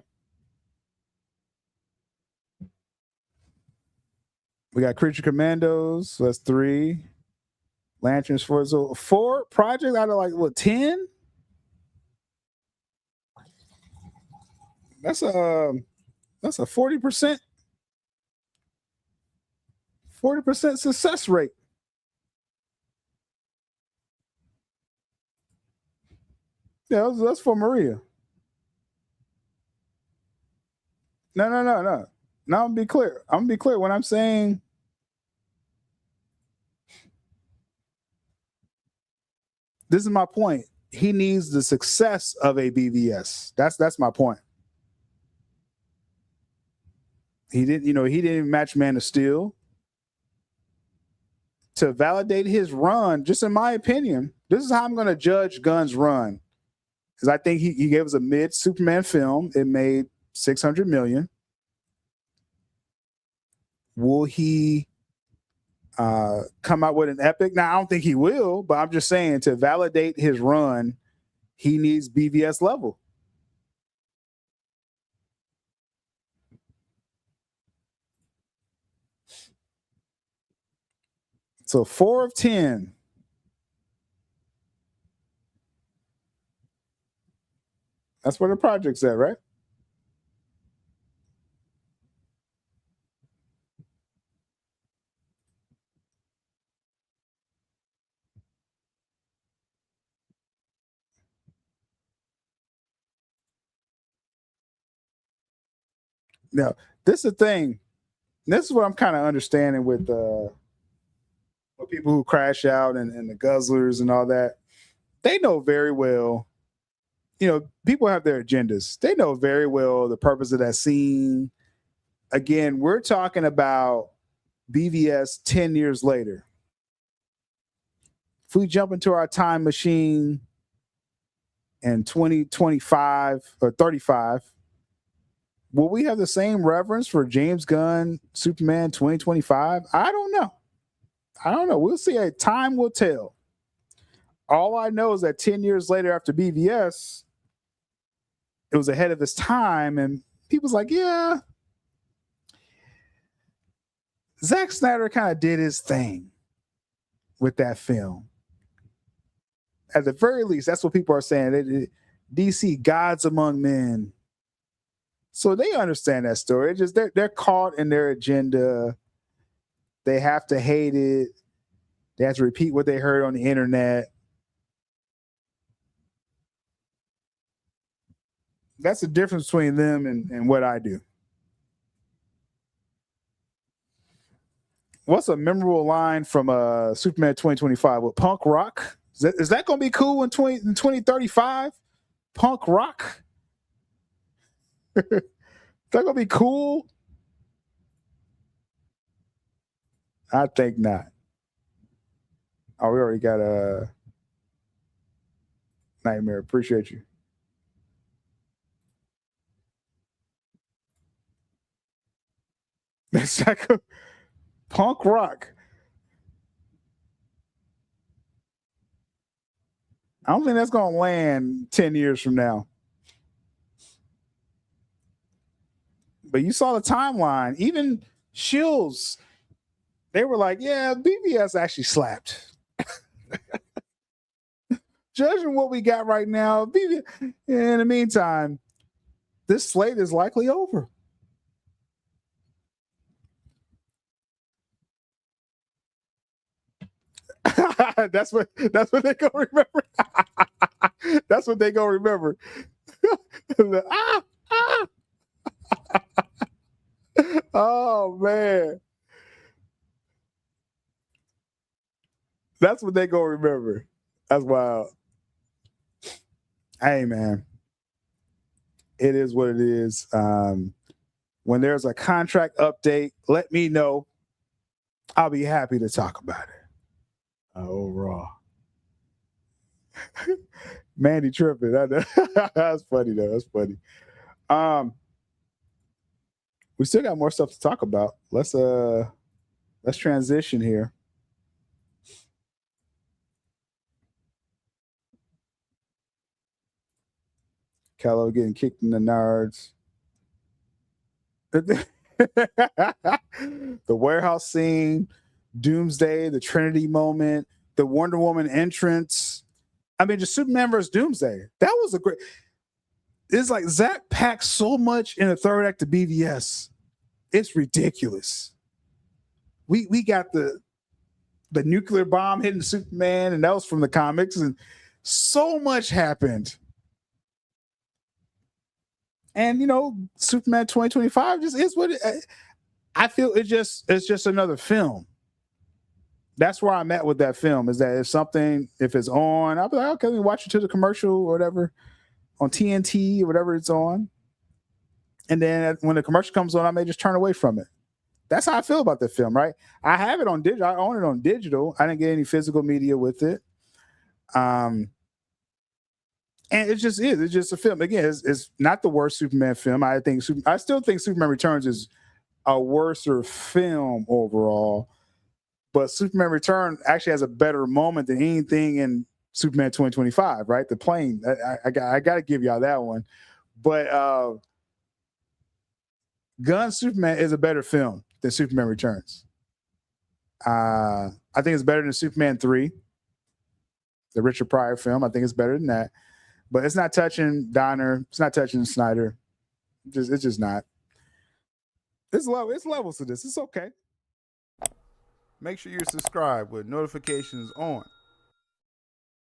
We got Creature Commandos. So that's 3. Lanterns 4. So 4 projects out of like what 10? That's a 40% success rate. Yeah, that's for Maria. No. Now I'm gonna be clear. When I'm saying this is my point. He needs the success of a BVS. That's my point. He didn't match Man of Steel. To validate his run, just in my opinion, this is how I'm going to judge Gunn's run. Because I think he gave us a mid Superman film. It made $600 million. Will he come out with an epic? Now, I don't think he will, but I'm just saying to validate his run, he needs BVS level. So 4 of 10. That's where the project's at, right? Now, this is the thing. This is what I'm kind of understanding with people who crash out and the guzzlers and all that. They know very well, people have their agendas. They know very well the purpose of that scene. Again, we're talking about BVS 10 years later. If we jump into our time machine in 2025 or 35, will we have the same reverence for James Gunn, Superman 2025? I don't know. I don't know. We'll see. Time will tell. All I know is that 10 years later after BVS, it was ahead of its time, and people's like, yeah, Zack Snyder kind of did his thing with that film. At the very least, that's what people are saying. DC, gods among men. So they understand that story. It's just they're caught in their agenda. They have to hate it. They have to repeat what they heard on the internet. That's the difference between them and what I do. What's a memorable line from Superman 2025 with punk rock? Is that going to be cool in 2035? Punk rock? Is that going to be cool? I think not. Oh, we already got a Nightmare. Appreciate you. It's like a punk rock. I don't think that's going to land 10 years from now. But you saw the timeline. Even Shields, they were like, yeah, BVS actually slapped. Judging what we got right now, BVS, in the meantime, this slate is likely over. That's what they gonna remember. That's what they gonna remember. Oh man, that's what they gonna remember. That's wild. Hey man, it is what it is. When there's a contract update, let me know. I'll be happy to talk about it. Overall, Mandy tripping. That's funny though. That's funny. We still got more stuff to talk about. Let's transition here. Callow getting kicked in the nards. The warehouse scene. Doomsday, the Trinity moment, the Wonder Woman entrance. I mean, just Superman versus Doomsday. That was a great. It's like Zach packed so much in the third act of BVS. It's ridiculous. We got the nuclear bomb hitting Superman, and that was from the comics, and so much happened. And Superman 2025 just is what I feel. It's just another film. That's where I'm at with that film, is that if it's on, I'll be like, okay, let me watch it to the commercial or whatever on TNT or whatever it's on. And then when the commercial comes on, I may just turn away from it. That's how I feel about the film, right? I have it on digital. I own it on digital. I didn't get any physical media with it. And it just is. It's just a film. Again, it's not the worst Superman film. I still think Superman Returns is a worser film overall. But Superman Return actually has a better moment than anything in Superman 2025, right? The plane. I got to give y'all that one. But Gunn Superman is a better film than Superman Returns. I think it's better than Superman 3, the Richard Pryor film. I think it's better than that. But it's not touching Donner. It's not touching Snyder. It's just not. It's levels to this. It's okay. Make sure you're subscribed with notifications on.